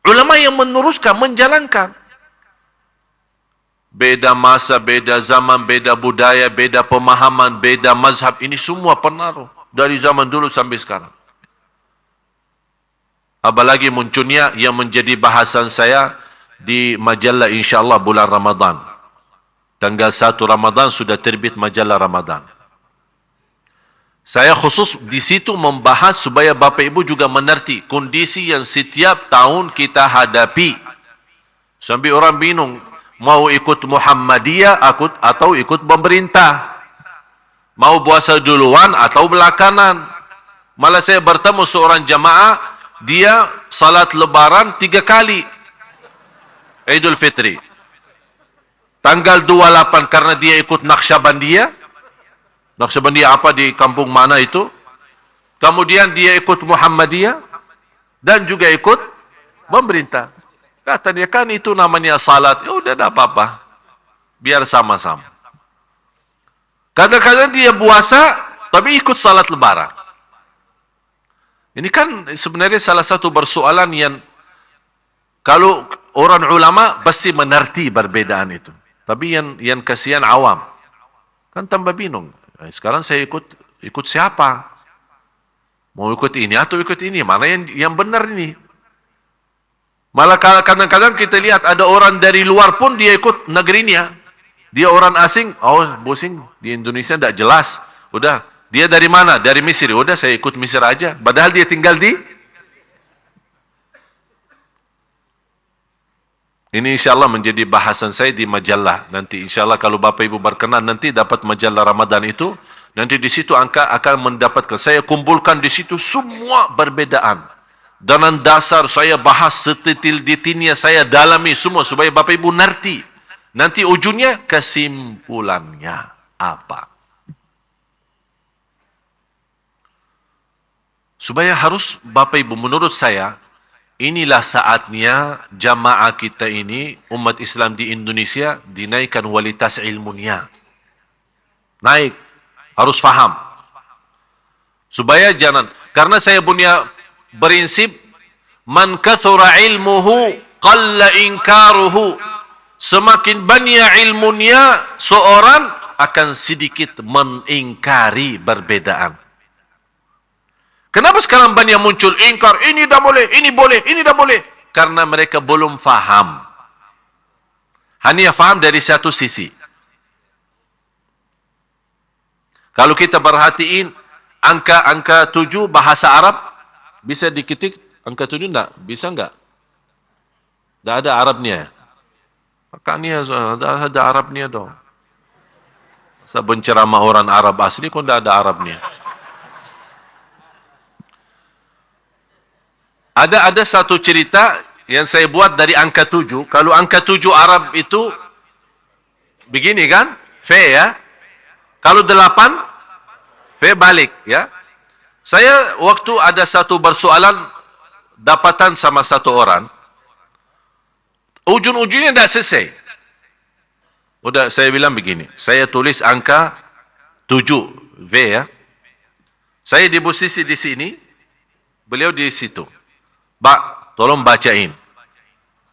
Ulama yang meneruskan, menjalankan. Beda masa, beda zaman, beda budaya, beda pemahaman, beda mazhab. Ini semua pengaruh dari zaman dulu sampai sekarang. Apalagi munculnya yang menjadi bahasan saya di majalah insyaAllah bulan Ramadan. Tanggal 1 Ramadan sudah terbit majalah Ramadan. Saya khusus di situ membahas supaya Bapak Ibu juga mengerti kondisi yang setiap tahun kita hadapi. Sampai orang bingung, mau ikut Muhammadiyah atau ikut pemerintah. Mau puasa duluan atau belakangan. Malah saya bertemu seorang jamaah, dia salat lebaran 3 kali. Idul Fitri. Tanggal 28 karena dia ikut Naqsyabandiyah. Naqsyabandiyah apa di kampung mana itu? Kemudian dia ikut Muhammadiyah dan juga ikut pemerintah. Kata dia, kan itu namanya salat. Ya udah, tidak apa-apa. Biar sama-sama. Kadang-kadang dia puasa, tapi ikut salat lebaran. Ini kan sebenarnya salah satu persoalan yang Kalau orang ulama pasti mengerti perbedaan itu. Tapi yang kasihan awam. Kan tambah bingung. Sekarang saya ikut siapa? Mau ikut ini atau ikut ini? Mana yang benar ini? Malah kadang-kadang kita lihat ada orang dari luar pun dia ikut negerinya. Dia orang asing, oh bosing di Indonesia tidak jelas. Udah, dia dari mana? Dari Mesir. Udah saya ikut Mesir aja. Padahal dia tinggal di ini insyaAllah menjadi bahasan saya di majalah. Nanti insyaAllah kalau Bapak Ibu berkenan nanti dapat majalah Ramadan itu. Nanti di situ akan mendapatkan. Saya kumpulkan di situ semua perbedaan. Dan dasar saya bahas sedetil-detilnya. Saya dalami semua supaya Bapak Ibu ngerti. Nanti ujungnya kesimpulannya apa. Supaya harus Bapak Ibu menurut saya. Inilah saatnya jamaah kita ini, umat Islam di Indonesia, dinaikkan kualitas ilmunya. Naik. Harus faham. Supaya jangan. Karena saya punya prinsip, man kathura ilmuhu, qalla inkaruhu. Semakin banyak ilmunya, seorang akan sedikit mengingkari perbedaan. Kenapa sekarang banyak muncul ingkar, ini dah boleh, ini boleh, ini dah boleh? Karena mereka belum faham. Hanya faham dari satu sisi. Kalau kita perhatiin, angka 7 bahasa Arab, bisa diketik angka 7 enggak? Bisa enggak? Enggak ada Arabnya. Makanya ada Arabnya dong. Saya penceramah orang Arab asli kok enggak ada Arabnya. Ada satu cerita yang saya buat dari angka 7. Kalau angka 7 Arab itu begini kan? Fe ya. Kalau 8 fe balik ya. Saya waktu ada satu persoalan dapatan sama satu orang. Ujung-ujungnya tidak selesai. Udah saya bilang begini. Saya tulis angka 7 V ya. Saya di posisi di sini. Beliau di situ. Pak, tolong bacain.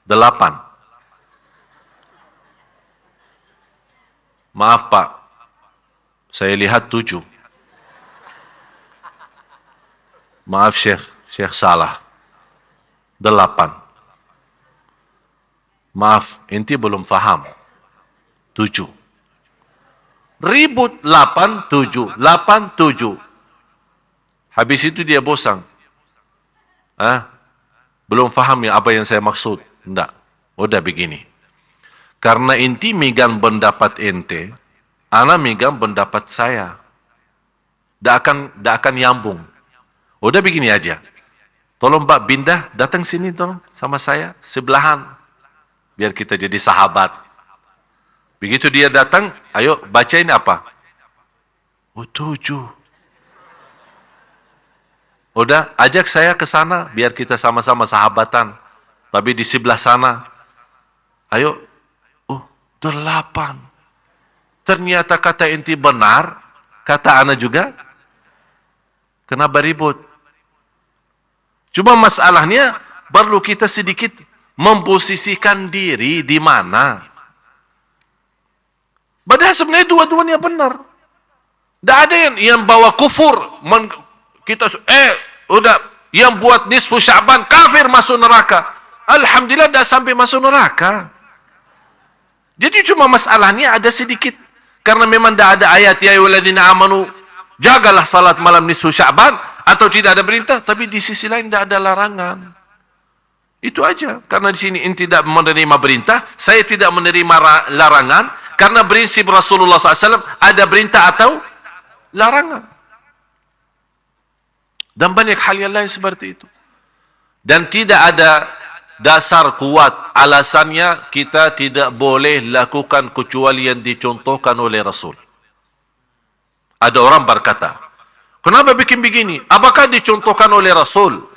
8. Maaf Pak, saya lihat 7. Maaf Syekh salah. 8. Maaf, inti belum faham. 7. Ribut 8, 7. 8, 7. Habis itu dia bosan. Belum faham ya apa yang saya maksud. Enggak. Udah begini. Karena inti megang pendapat ente, ana megang pendapat saya. Tak akan nyambung. Udah begini aja. Tolong Mbak Bindah datang sini tolong sama saya sebelahan. Biar kita jadi sahabat. Begitu dia datang, ayo bacain apa? 7. Udah, ajak saya ke sana, biar kita sama-sama sahabatan. Tapi di sebelah sana, ayo, 8. Ternyata kata inti benar, kata ana juga, kenapa ribut? Cuma masalahnya, perlu kita sedikit memposisikan diri di mana. Padahal sebenarnya dua-duanya benar. Tidak ada yang bawa kufur, kita udah yang buat nisfu Sya'ban kafir masuk neraka. Alhamdulillah dah sampai masuk neraka. Jadi cuma masalahnya ada sedikit karena memang dah ada ayat ya ayyuhalladzina amanu jagalah salat malam nisfu Sya'ban atau tidak ada perintah, tapi di sisi lain tidak ada larangan. Itu aja. Karena di sini inti tidak menerima perintah, saya tidak menerima larangan karena prinsip Rasulullah SAW ada perintah atau larangan. Dan banyak hal yang lain seperti itu. Dan tidak ada dasar kuat alasannya kita tidak boleh lakukan kecuali yang dicontohkan oleh Rasul. Ada orang berkata, kenapa bikin begini? Apakah dicontohkan oleh Rasul?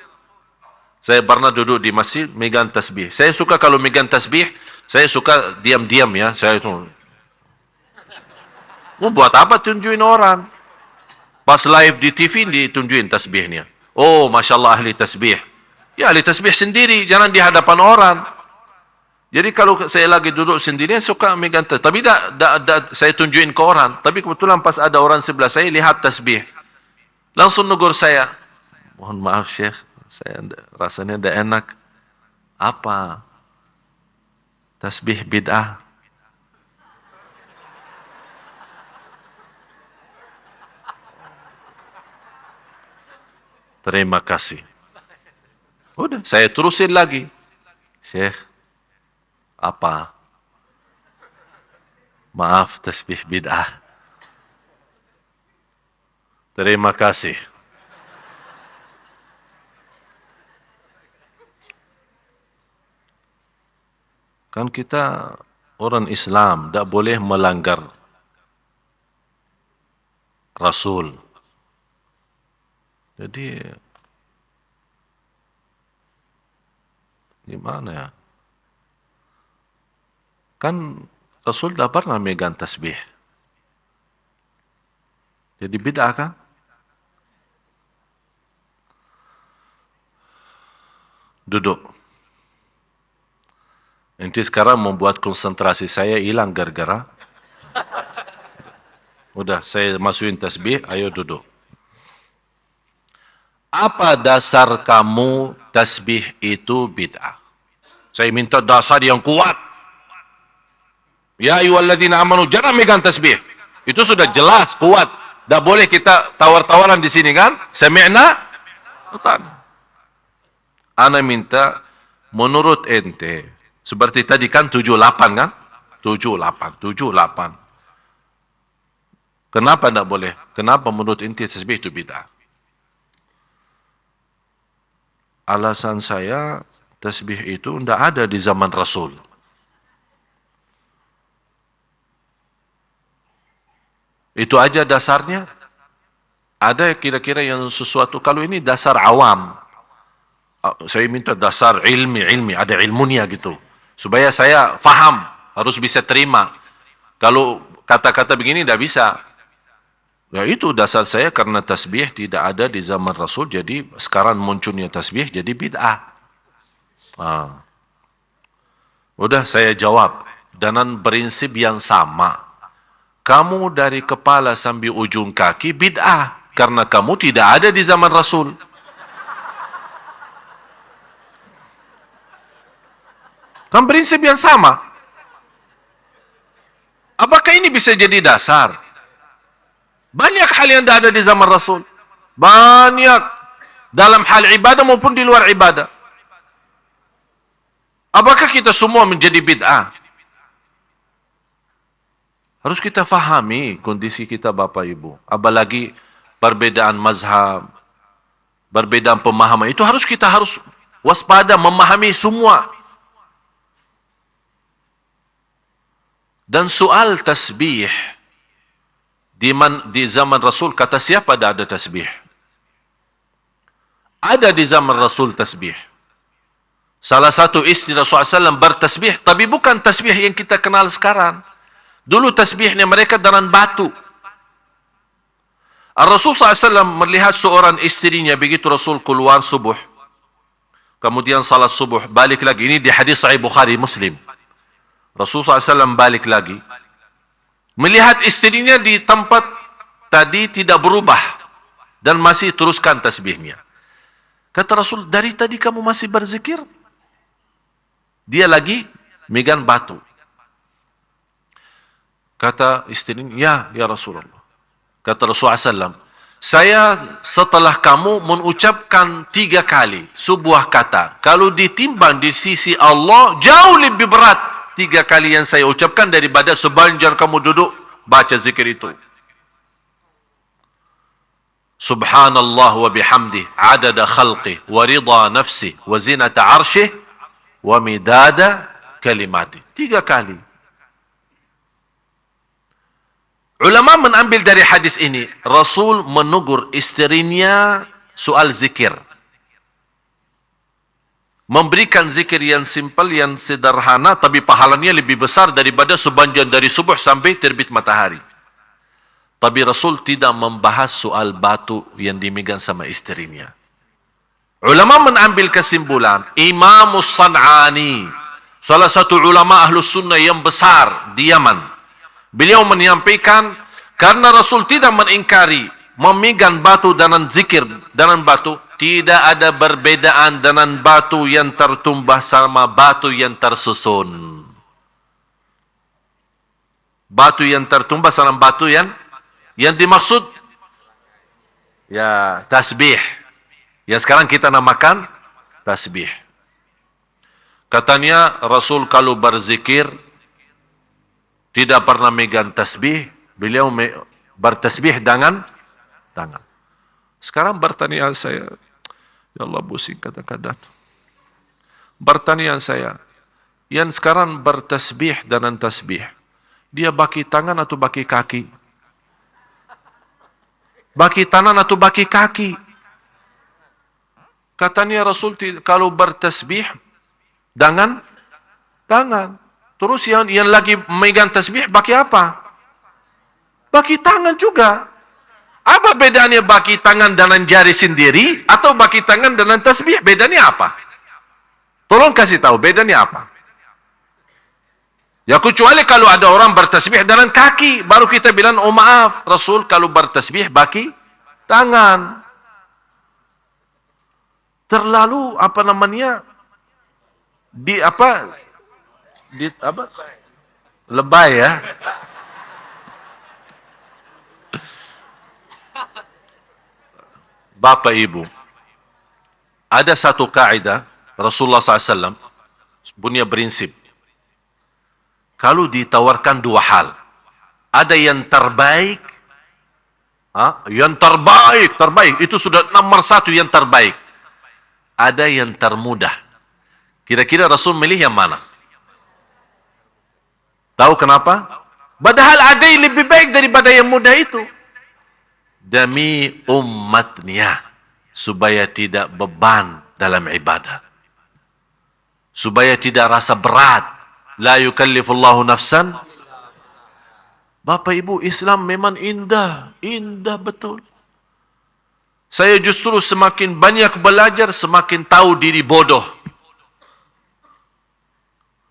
Saya pernah duduk di masjid megang tasbih. Saya suka kalau megang tasbih, saya suka diam-diam ya. Saya itu buat apa tunjukin orang? Pas live di TV ditunjukin tasbihnya. Oh, Masya Allah ahli tasbih. Ya, ahli tasbih sendiri, jangan di hadapan orang. Jadi kalau saya lagi duduk sendiri, saya suka megang tasbih. Tapi saya tunjukin ke orang. Tapi kebetulan pas ada orang sebelah saya, lihat tasbih. Langsung negur saya. Mohon maaf Syekh, saya rasanya tidak enak. Apa? Tasbih bid'ah. Terima kasih. Udah, saya terusin lagi. Syekh, apa? Maaf, tasbih bid'ah. Terima kasih. Kan kita orang Islam, tak boleh melanggar Rasul. Jadi, gimana ya? Kan Rasul tak pernah megang tasbih. Jadi bid'ah kan? Duduk. Nanti sekarang membuat konsentrasi saya hilang gara-gara. Udah, saya masukin tasbih, ayo duduk. Apa dasar kamu tasbih itu bid'ah? Saya minta dasar yang kuat. Ya ayyuhalladzina amanu, jangan megang tasbih. Itu sudah jelas, kuat. Tak boleh kita tawar-tawaran di sini kan? Sami'na? Ana minta menurut ente, seperti tadi kan 78 kan? 78. Kenapa tak boleh? Kenapa menurut ente tasbih itu bid'ah? Alasan saya, tasbih itu tidak ada di zaman Rasul. Itu aja dasarnya. Ada kira-kira yang sesuatu, kalau ini dasar awam. Saya minta dasar ilmi, ada ilmunya gitu. Supaya saya faham, harus bisa terima. Kalau kata-kata begini tidak bisa. Ya itu dasar saya, karena tasbih tidak ada di zaman Rasul, jadi sekarang munculnya tasbih jadi bid'ah. Udah saya jawab dengan prinsip yang sama. Kamu dari kepala sampai ujung kaki bid'ah, karena kamu tidak ada di zaman Rasul. Kan prinsip yang sama. Apakah ini bisa jadi dasar? Banyak hal yang tidak ada di zaman Rasul. Banyak. Dalam hal ibadah maupun di luar ibadah. Apakah kita semua menjadi bid'ah? Harus kita fahami kondisi kita Bapak Ibu. Apalagi perbedaan mazhab, perbedaan pemahaman. Itu kita harus waspada, memahami semua. Dan soal tasbih, di zaman Rasul, kata siapa ada tasbih? Ada di zaman Rasul tasbih. Salah satu istri Rasulullah SAW bertasbih, tapi bukan tasbih yang kita kenal sekarang. Dulu tasbihnya mereka dengan batu. Rasul SAW melihat seorang istrinya, begitu Rasul keluar subuh. Kemudian salat subuh, balik lagi. Ini di hadis Sahih Bukhari Muslim. Rasul SAW balik lagi. Melihat istrinya di tempat tadi tidak berubah. Dan masih teruskan tasbihnya. Kata Rasul, dari tadi kamu masih berzikir? Dia lagi megang batu. Kata istrinya, ya Rasulullah. Kata Rasulullah SAW, saya setelah kamu mengucapkan 3 kali sebuah kata. Kalau ditimbang di sisi Allah, jauh lebih berat 3 kali yang saya ucapkan daripada sepanjang kamu duduk baca zikir itu. Subhanallah wa bihamdih, adada khalqih, wa ridha nafsih, wa zinata arshih, wa midada kalimatih. 3 kali. Ulama mengambil dari hadis ini, Rasul menegur istrinya soal zikir. Memberikan zikir yang simpel, yang sederhana, tapi pahalanya lebih besar daripada sepanjang dari subuh sampai terbit matahari. Tapi Rasul tidak membahas soal batu yang dimegang sama istrinya. Ulama mengambil kesimpulan, Imam San'ani, salah satu ulama Ahlus Sunnah yang besar di Yaman, beliau menyampaikan, karena Rasul tidak mengingkari memegang batu dan zikir dengan batu, tidak ada perbedaan dengan batu yang tertumbah sama batu yang tersusun. Batu yang tertumbah sama batu yang dimaksud ya tasbih. Yang sekarang kita namakan tasbih. Katanya Rasul kalau berzikir tidak pernah megang tasbih, beliau bertasbih dengan tangan. Sekarang pertanyaan saya, ya Allah pusing kadang-kadang. Pertanyaan saya, yang sekarang bertasbih dengan tasbih, dia baki tangan atau baki kaki? Baki tangan atau baki kaki? Katanya Rasul kalau bertasbih dengan tangan. Terus yang lagi memegang tasbih baki apa? Baki tangan juga. Apa bedanya baki tangan dengan jari sendiri atau baki tangan dengan tasbih? Bedanya apa? Tolong kasih tahu bedanya apa? Ya kecuali kalau ada orang bertasbih dengan kaki, baru kita bilang oh maaf, Rasul kalau bertasbih baki tangan. Terlalu apa namanya lebay ya. Bapak Ibu, ada satu kaidah Rasulullah SAW punya prinsip. Kalau ditawarkan dua hal, ada yang terbaik, terbaik itu sudah nomor satu yang terbaik. Ada yang termudah. Kira-kira Rasul milih yang mana? Tahu kenapa? Padahal ada yang lebih baik daripada yang mudah itu. Demi umatnya, supaya tidak beban dalam ibadah. Supaya tidak rasa berat. La yukallifullahu nafsan. Bapak Ibu, Islam memang indah. Indah betul. Saya justru semakin banyak belajar, semakin tahu diri bodoh.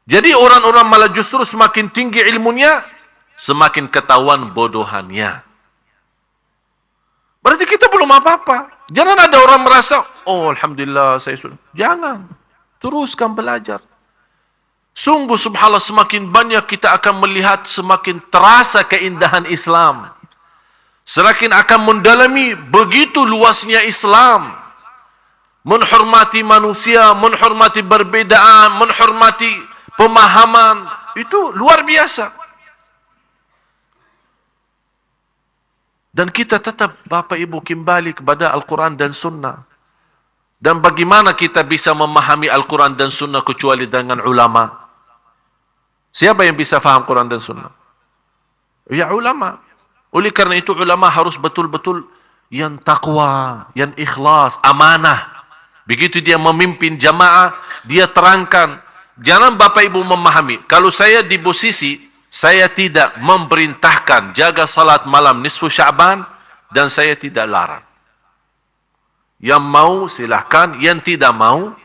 Jadi orang-orang malah justru semakin tinggi ilmunya, semakin ketahuan bodohannya. Berarti kita belum apa-apa. Jangan ada orang merasa, oh Alhamdulillah saya sudah. Jangan. Teruskan belajar. Sungguh subhanallah semakin banyak kita akan melihat, semakin terasa keindahan Islam. Semakin akan mendalami begitu luasnya Islam. Menghormati manusia, menghormati perbedaan, menghormati pemahaman. Itu luar biasa. Dan kita tetap, Bapak Ibu, kembali kepada Al-Quran dan Sunnah. Dan bagaimana kita bisa memahami Al-Quran dan Sunnah kecuali dengan ulama? Siapa yang bisa faham Quran dan Sunnah? Ya ulama. Oleh karena itu ulama harus betul-betul yang takwa, yang ikhlas, amanah. Begitu dia memimpin jamaah, dia terangkan. Jangan Bapak Ibu memahami. Kalau saya di posisi, saya tidak memerintahkan jaga salat malam nisfu Sya'ban dan saya tidak larang. Yang mau silahkan, yang tidak mau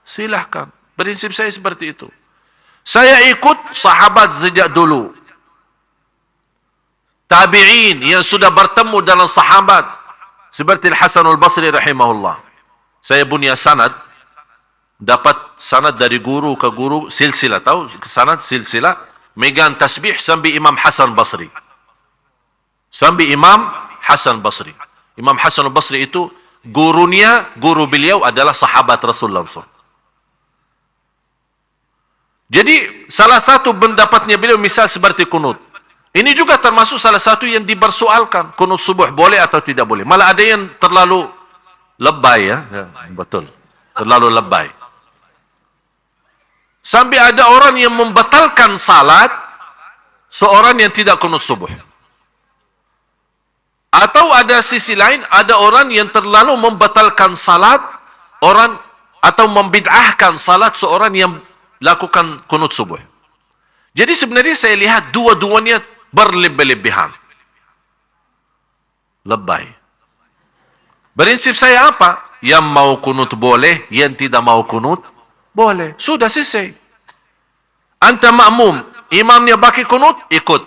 silahkan. Prinsip saya seperti itu. Saya ikut sahabat sejak dulu. Tabi'in yang sudah bertemu dalam sahabat seperti Al-Hasan Al-Basri rahimahullah. Saya punya sanad, dapat sanad dari guru ke guru, silsilah, tahu sanad silsilah, megang tasbih sampai Imam Hasan Basri. Sampai Imam Hasan Basri. Imam Hasan Basri itu gurunya, guru beliau adalah sahabat Rasulullah SAW. Jadi salah satu pendapatnya beliau misal seperti kunut. Ini juga termasuk salah satu yang dipersoalkan. Kunut subuh boleh atau tidak boleh. Malah ada yang terlalu lebay ya. Betul. Terlalu lebay. Sampai ada orang yang membatalkan salat seorang yang tidak kunut subuh. Atau ada sisi lain, ada orang yang terlalu membatalkan salat orang atau membid'ahkan salat seorang yang lakukan kunut subuh. Jadi sebenarnya saya lihat dua-duanya berlebih-lebihan. Lebay. Prinsip saya apa? Yang mau kunut boleh, yang tidak mau kunut boleh. Sudah selesai. Anta makmum, imamnya bagi kunut, ikut.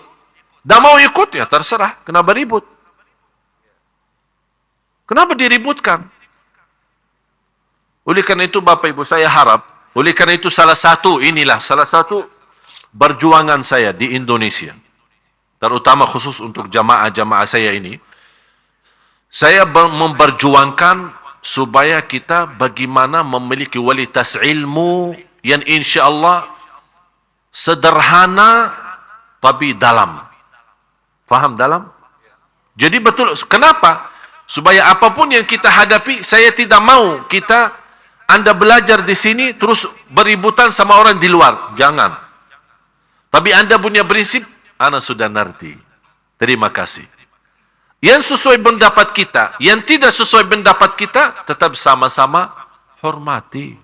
Tak mau ikut, ya terserah. Kenapa ribut? Kenapa diributkan? Oleh karena itu, Bapak Ibu, saya harap, oleh karena itu salah satu perjuangan saya di Indonesia, terutama khusus untuk jamaah-jamaah saya ini, saya memperjuangkan supaya kita bagaimana memiliki kualitas ilmu yang insya Allah sederhana tapi dalam. Faham dalam? Jadi betul. Kenapa? Supaya apapun yang kita hadapi, saya tidak mau Anda belajar di sini terus beributan sama orang di luar. Jangan. Tapi Anda punya prinsip, Anda sudah ngerti. Terima kasih. Yang sesuai pendapat kita, yang tidak sesuai pendapat kita, tetap sama-sama hormati.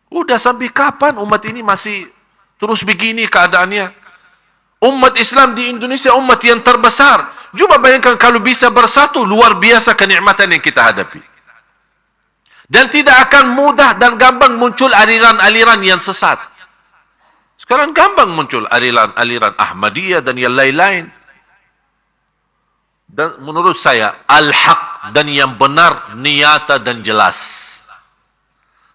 Udah sampai kapan umat ini masih terus begini keadaannya? Umat Islam di Indonesia umat yang terbesar. Coba bayangkan kalau bisa bersatu, luar biasa kenikmatan yang kita hadapi. Dan tidak akan mudah dan gampang muncul aliran-aliran yang sesat. Sekarang gampang muncul aliran-aliran Ahmadiyah dan yang lain-lain. Dan menurut saya, al-haq dan yang benar nyata dan jelas.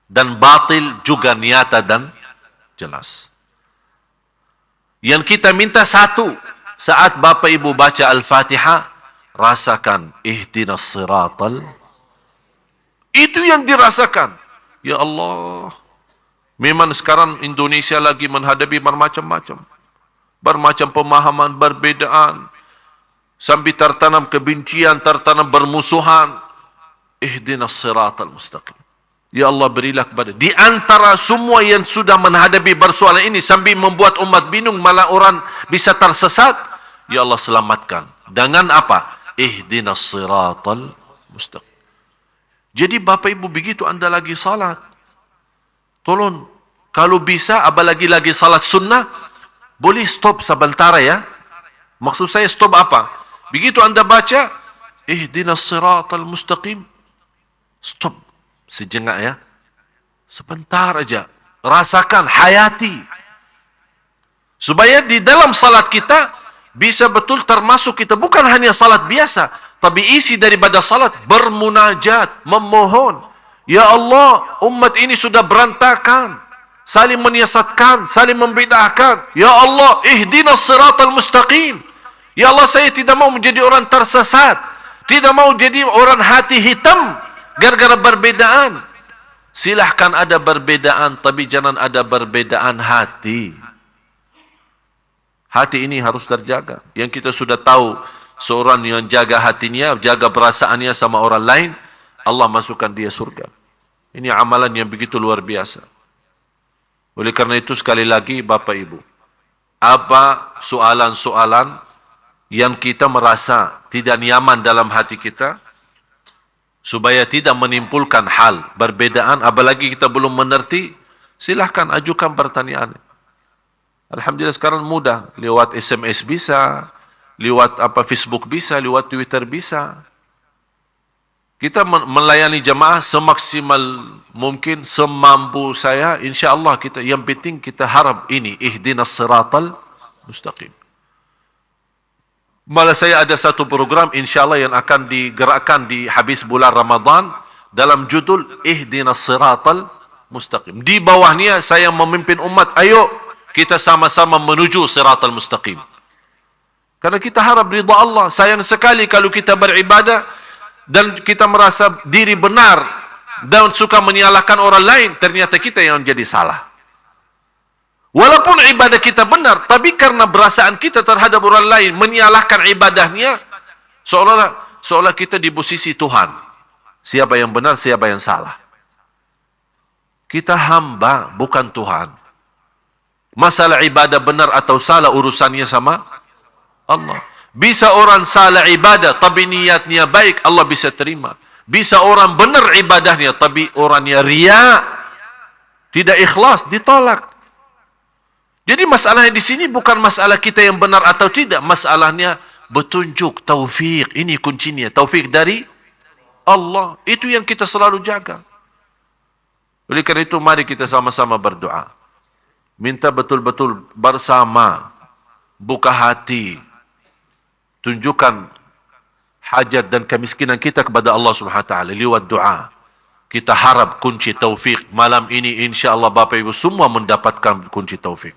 Dan batil juga nyata dan jelas. Yang kita minta satu, saat Bapak Ibu baca Al-Fatihah, rasakan ihdinas siratal. Itu yang dirasakan. Ya Allah. Memang sekarang Indonesia lagi menghadapi bermacam-macam. Bermacam pemahaman, perbedaan. Sampai tertanam kebencian, tertanam bermusuhan. Ihdinas siratal mustaqim. Ya Allah, berilah kepada di antara semua yang sudah menghadapi persoalan ini sampai membuat umat bingung, malah orang bisa tersesat. Ya Allah, selamatkan. Dengan apa? Ihdinas siratal mustaqim. Jadi Bapak Ibu, begitu Anda lagi salat, tolong, kalau bisa, apalagi lagi salat sunnah, boleh stop sebentar ya. Maksud saya stop apa? Begitu Anda baca, ihdinas siratal mustaqim, stop. Sejenak ya. Sebentar aja. Rasakan, hayati. Supaya di dalam salat kita, bisa betul termasuk kita. Bukan hanya salat biasa. Tapi isi daripada salat, bermunajat, memohon. Ya Allah, umat ini sudah berantakan. Saling menyiasatkan, saling membidahkan. Ya Allah, ihdinas siratal mustaqim. Ya Allah, saya tidak mau menjadi orang tersesat. Tidak mau jadi orang hati hitam. Gara-gara perbedaan. Silahkan ada perbedaan, tapi jangan ada perbedaan hati. Hati ini harus terjaga. Yang kita sudah tahu, seorang yang jaga hatinya, jaga perasaannya sama orang lain, Allah masukkan dia surga. Ini amalan yang begitu luar biasa. Oleh karena itu, sekali lagi Bapak Ibu, apa soalan-soalan yang kita merasa tidak nyaman dalam hati kita, supaya tidak menimbulkan hal perbedaan, apalagi kita belum mengerti, silahkan ajukan pertanyaan. Alhamdulillah sekarang mudah, lewat SMS bisa, lewat Facebook bisa, lewat Twitter bisa. Kita melayani jemaah semaksimal mungkin, semampu saya, insya-Allah kita. Yang penting kita harap ini, ihdinas siratal mustaqim. Malah saya ada satu program insyaAllah yang akan digerakkan di habis bulan Ramadan dalam judul Ihdinas Siratal Mustaqim. Di bawahnya saya memimpin umat, ayo kita sama-sama menuju Siratal Mustaqim. Karena kita harap ridha Allah. Sayang sekali kalau kita beribadah dan kita merasa diri benar dan suka menyalahkan orang lain, ternyata kita yang jadi salah. Walaupun ibadah kita benar, tapi karena perasaan kita terhadap orang lain menyalahkan ibadahnya, seolah kita di posisi Tuhan. Siapa yang benar, siapa yang salah. Kita hamba, bukan Tuhan. Masalah ibadah benar atau salah urusannya sama Allah. Bisa orang salah ibadah, tapi niatnya baik, Allah bisa terima. Bisa orang benar ibadahnya, tapi orangnya riya, tidak ikhlas, ditolak. Jadi masalahnya di sini bukan masalah kita yang benar atau tidak. Masalahnya petunjuk, taufik. Ini kuncinya. Taufik dari Allah. Itu yang kita selalu jaga. Oleh kerana itu, mari kita sama-sama berdoa. Minta betul-betul bersama, buka hati, tunjukkan hajat dan kemiskinan kita kepada Allah Subhanahu Wa Taala lewat doa. Kita harap kunci taufik malam ini, insya-Allah Bapak Ibu semua mendapatkan kunci taufik.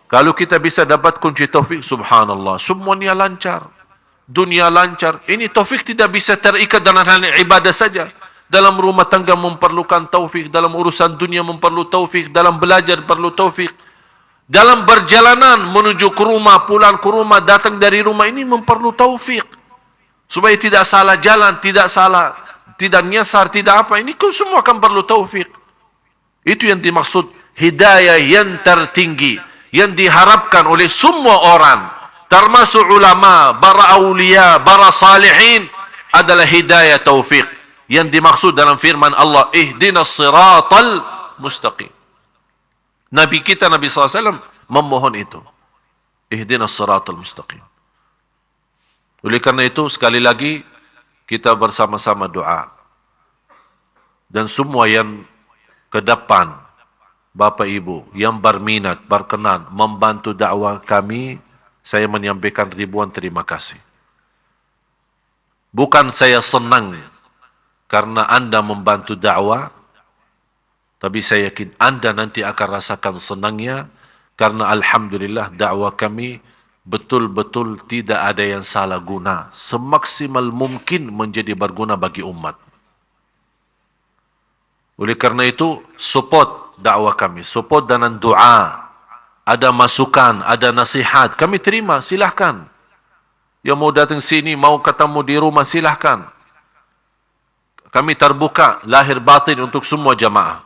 Kalau kita bisa dapat kunci taufik, subhanallah, semuanya lancar. Dunia lancar. Ini taufik tidak bisa terikat dalam hal ibadah saja. Dalam rumah tangga memerlukan taufik, dalam urusan dunia memerlukan taufik, dalam belajar perlu taufik. Dalam perjalanan menuju ke rumah, pulang ke rumah, datang dari rumah ini memerlukan taufik. Supaya tidak salah jalan, tidak nyasar, tidak apa. Ini semua akan perlu taufik. Itu yang dimaksud hidayah yang tertinggi, yang diharapkan oleh semua orang, termasuk ulama, para awliya, para salihin, adalah hidayah taufik. Yang dimaksud dalam firman Allah, ihdinas siratal mustaqim. Nabi kita, Nabi SAW, memohon itu. Ihdinas siratal mustaqim. Oleh karena itu, sekali lagi, kita bersama-sama doa. Dan semua yang ke depan, Bapak Ibu, yang berminat, berkenan, membantu dakwah kami, saya menyampaikan ribuan terima kasih. Bukan saya senang karena Anda membantu dakwah, tapi saya yakin Anda nanti akan rasakan senangnya, karena Alhamdulillah dakwah kami betul-betul tidak ada yang salah guna. Semaksimal mungkin menjadi berguna bagi umat. Oleh karena itu, support dakwah kami. Support dengan doa. Ada masukan, ada nasihat. Kami terima, silahkan. Yang mau datang sini, mau ketemu di rumah, silahkan. Kami terbuka, lahir batin untuk semua jamaah.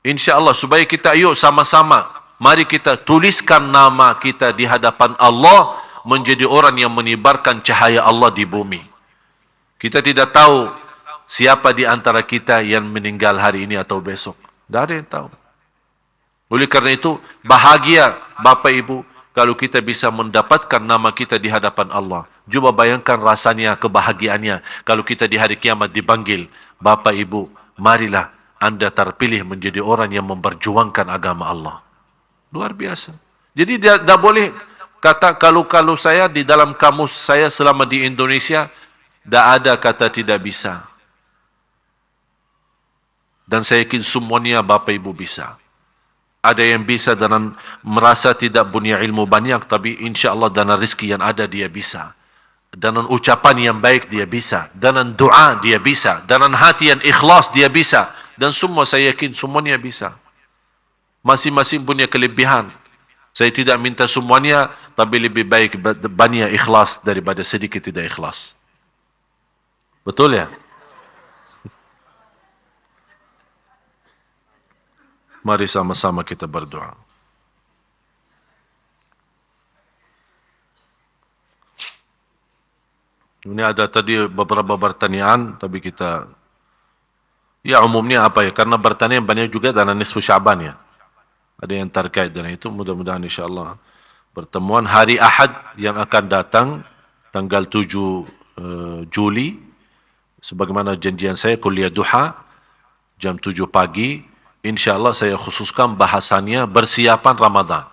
InsyaAllah, supaya kita yuk sama-sama, mari kita tuliskan nama kita di hadapan Allah, menjadi orang yang menyebarkan cahaya Allah di bumi. Kita tidak tahu siapa di antara kita yang meninggal hari ini atau besok. Tidak ada yang tahu. Oleh karena itu, bahagia Bapak Ibu kalau kita bisa mendapatkan nama kita di hadapan Allah. Cuba bayangkan rasanya, kebahagiaannya kalau kita di hari kiamat dipanggil, Bapak Ibu, marilah Anda terpilih menjadi orang yang memperjuangkan agama Allah. Luar biasa. Jadi tidak boleh kata kalau saya di dalam kamus saya selama di Indonesia, tidak ada kata tidak bisa. Dan saya yakin semuanya Bapak Ibu bisa. Ada yang bisa dengan merasa tidak punya ilmu banyak, tapi insya Allah dengan rezeki yang ada dia bisa. Dengan ucapan yang baik dia bisa. Dengan doa dia bisa. Dengan hati yang ikhlas dia bisa. Dan semua saya yakin semuanya bisa. Masing-masing punya kelebihan. Saya tidak minta semuanya, tapi lebih baik banyak ikhlas daripada sedikit tidak ikhlas. Betul ya? Mari sama-sama kita berdoa. Ini ada tadi beberapa pertanyaan, tapi kita, ya umumnya apa ya, karena pertanyaan banyak juga dalam nisfu Syaban ya. Ada yang terkait dengan itu, mudah-mudahan insyaAllah pertemuan hari Ahad yang akan datang, tanggal 7 Juli, sebagaimana janjian saya, kuliah duha, jam 7 pagi, InsyaAllah saya khususkan bahasannya persiapan Ramadan.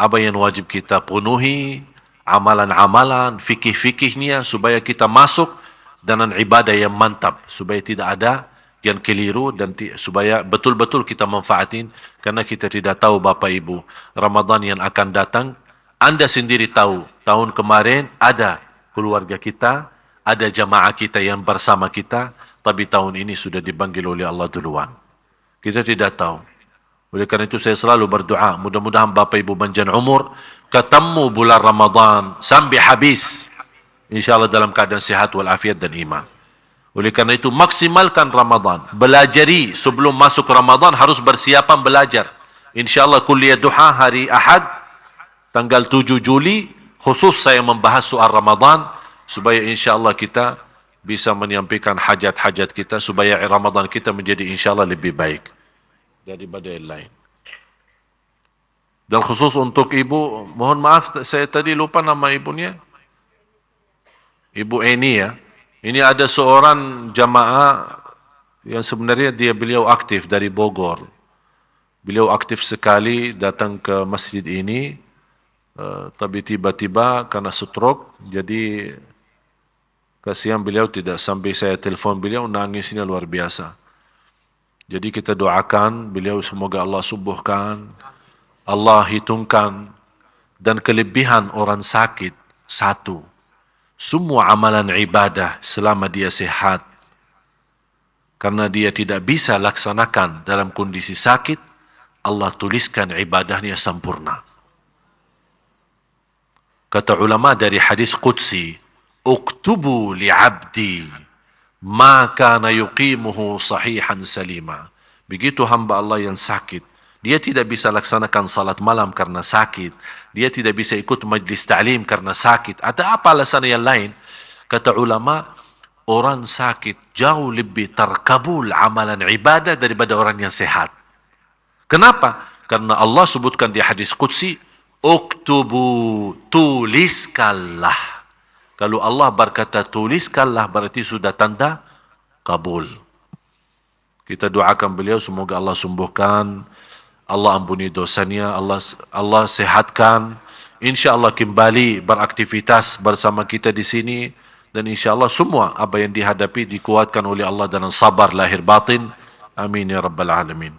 Apa yang wajib kita penuhi, amalan-amalan, fikih-fikihnya, supaya kita masuk dengan ibadah yang mantap. Supaya tidak ada yang keliru dan supaya betul-betul kita manfaatin. Karena kita tidak tahu Bapak Ibu, Ramadan yang akan datang, Anda sendiri tahu, tahun kemarin ada keluarga kita, ada jamaah kita yang bersama kita, tapi tahun ini sudah dipanggil oleh Allah duluan. Kita tidak tahu. Oleh karena itu saya selalu berdoa, mudah-mudahan Bapak Ibu panjang umur, ketemu bulan Ramadan sampai habis. InsyaAllah dalam keadaan sihat walafiat dan iman. Oleh karena itu maksimalkan Ramadan. Belajari sebelum masuk Ramadan, harus bersiapan belajar. InsyaAllah kuliah duha hari Ahad, tanggal 7 Juli, khusus saya membahas soal Ramadan, supaya insyaAllah kita bisa menyampaikan hajat-hajat kita, supaya Ramadan kita menjadi insyaAllah lebih baik daripada yang lain. Dan khusus untuk ibu, mohon maaf saya tadi lupa nama ibunya. Ibu Eni ya. Ini ada seorang jamaah yang sebenarnya beliau aktif dari Bogor. Beliau aktif sekali datang ke masjid ini, tapi tiba-tiba karena stroke, jadi kasihan beliau tidak sampai saya telefon beliau, nangisnya luar biasa. Jadi kita doakan beliau semoga Allah subuhkan, Allah hitungkan, dan kelebihan orang sakit satu. Semua amalan ibadah selama dia sehat, karena dia tidak bisa laksanakan dalam kondisi sakit, Allah tuliskan ibadahnya sempurna. Kata ulama dari hadis Qudsi, "Uktubu li'abdi ma kana yuqimuhu sahihan salima." Begitu hamba Allah yang sakit, dia tidak bisa laksanakan salat malam karena sakit, dia tidak bisa ikut majlis ta'lim karena sakit, ada apa alasan yang lain? Kata ulama, orang sakit jauh lebih terkabul amalan ibadah daripada orang yang sehat. Kenapa? Karena Allah sebutkan di hadis Qudsi, "Uktubu, tuliskanlah." Kalau Allah berkata tuliskanlah, berarti sudah tanda kabul. Kita doakan beliau semoga Allah sembuhkan, Allah ampuni dosanya, Allah sehatkan. InsyaAllah kembali beraktivitas bersama kita di sini, dan insyaAllah semua apa yang dihadapi dikuatkan oleh Allah dalam sabar lahir batin. Amin ya rabbal alamin.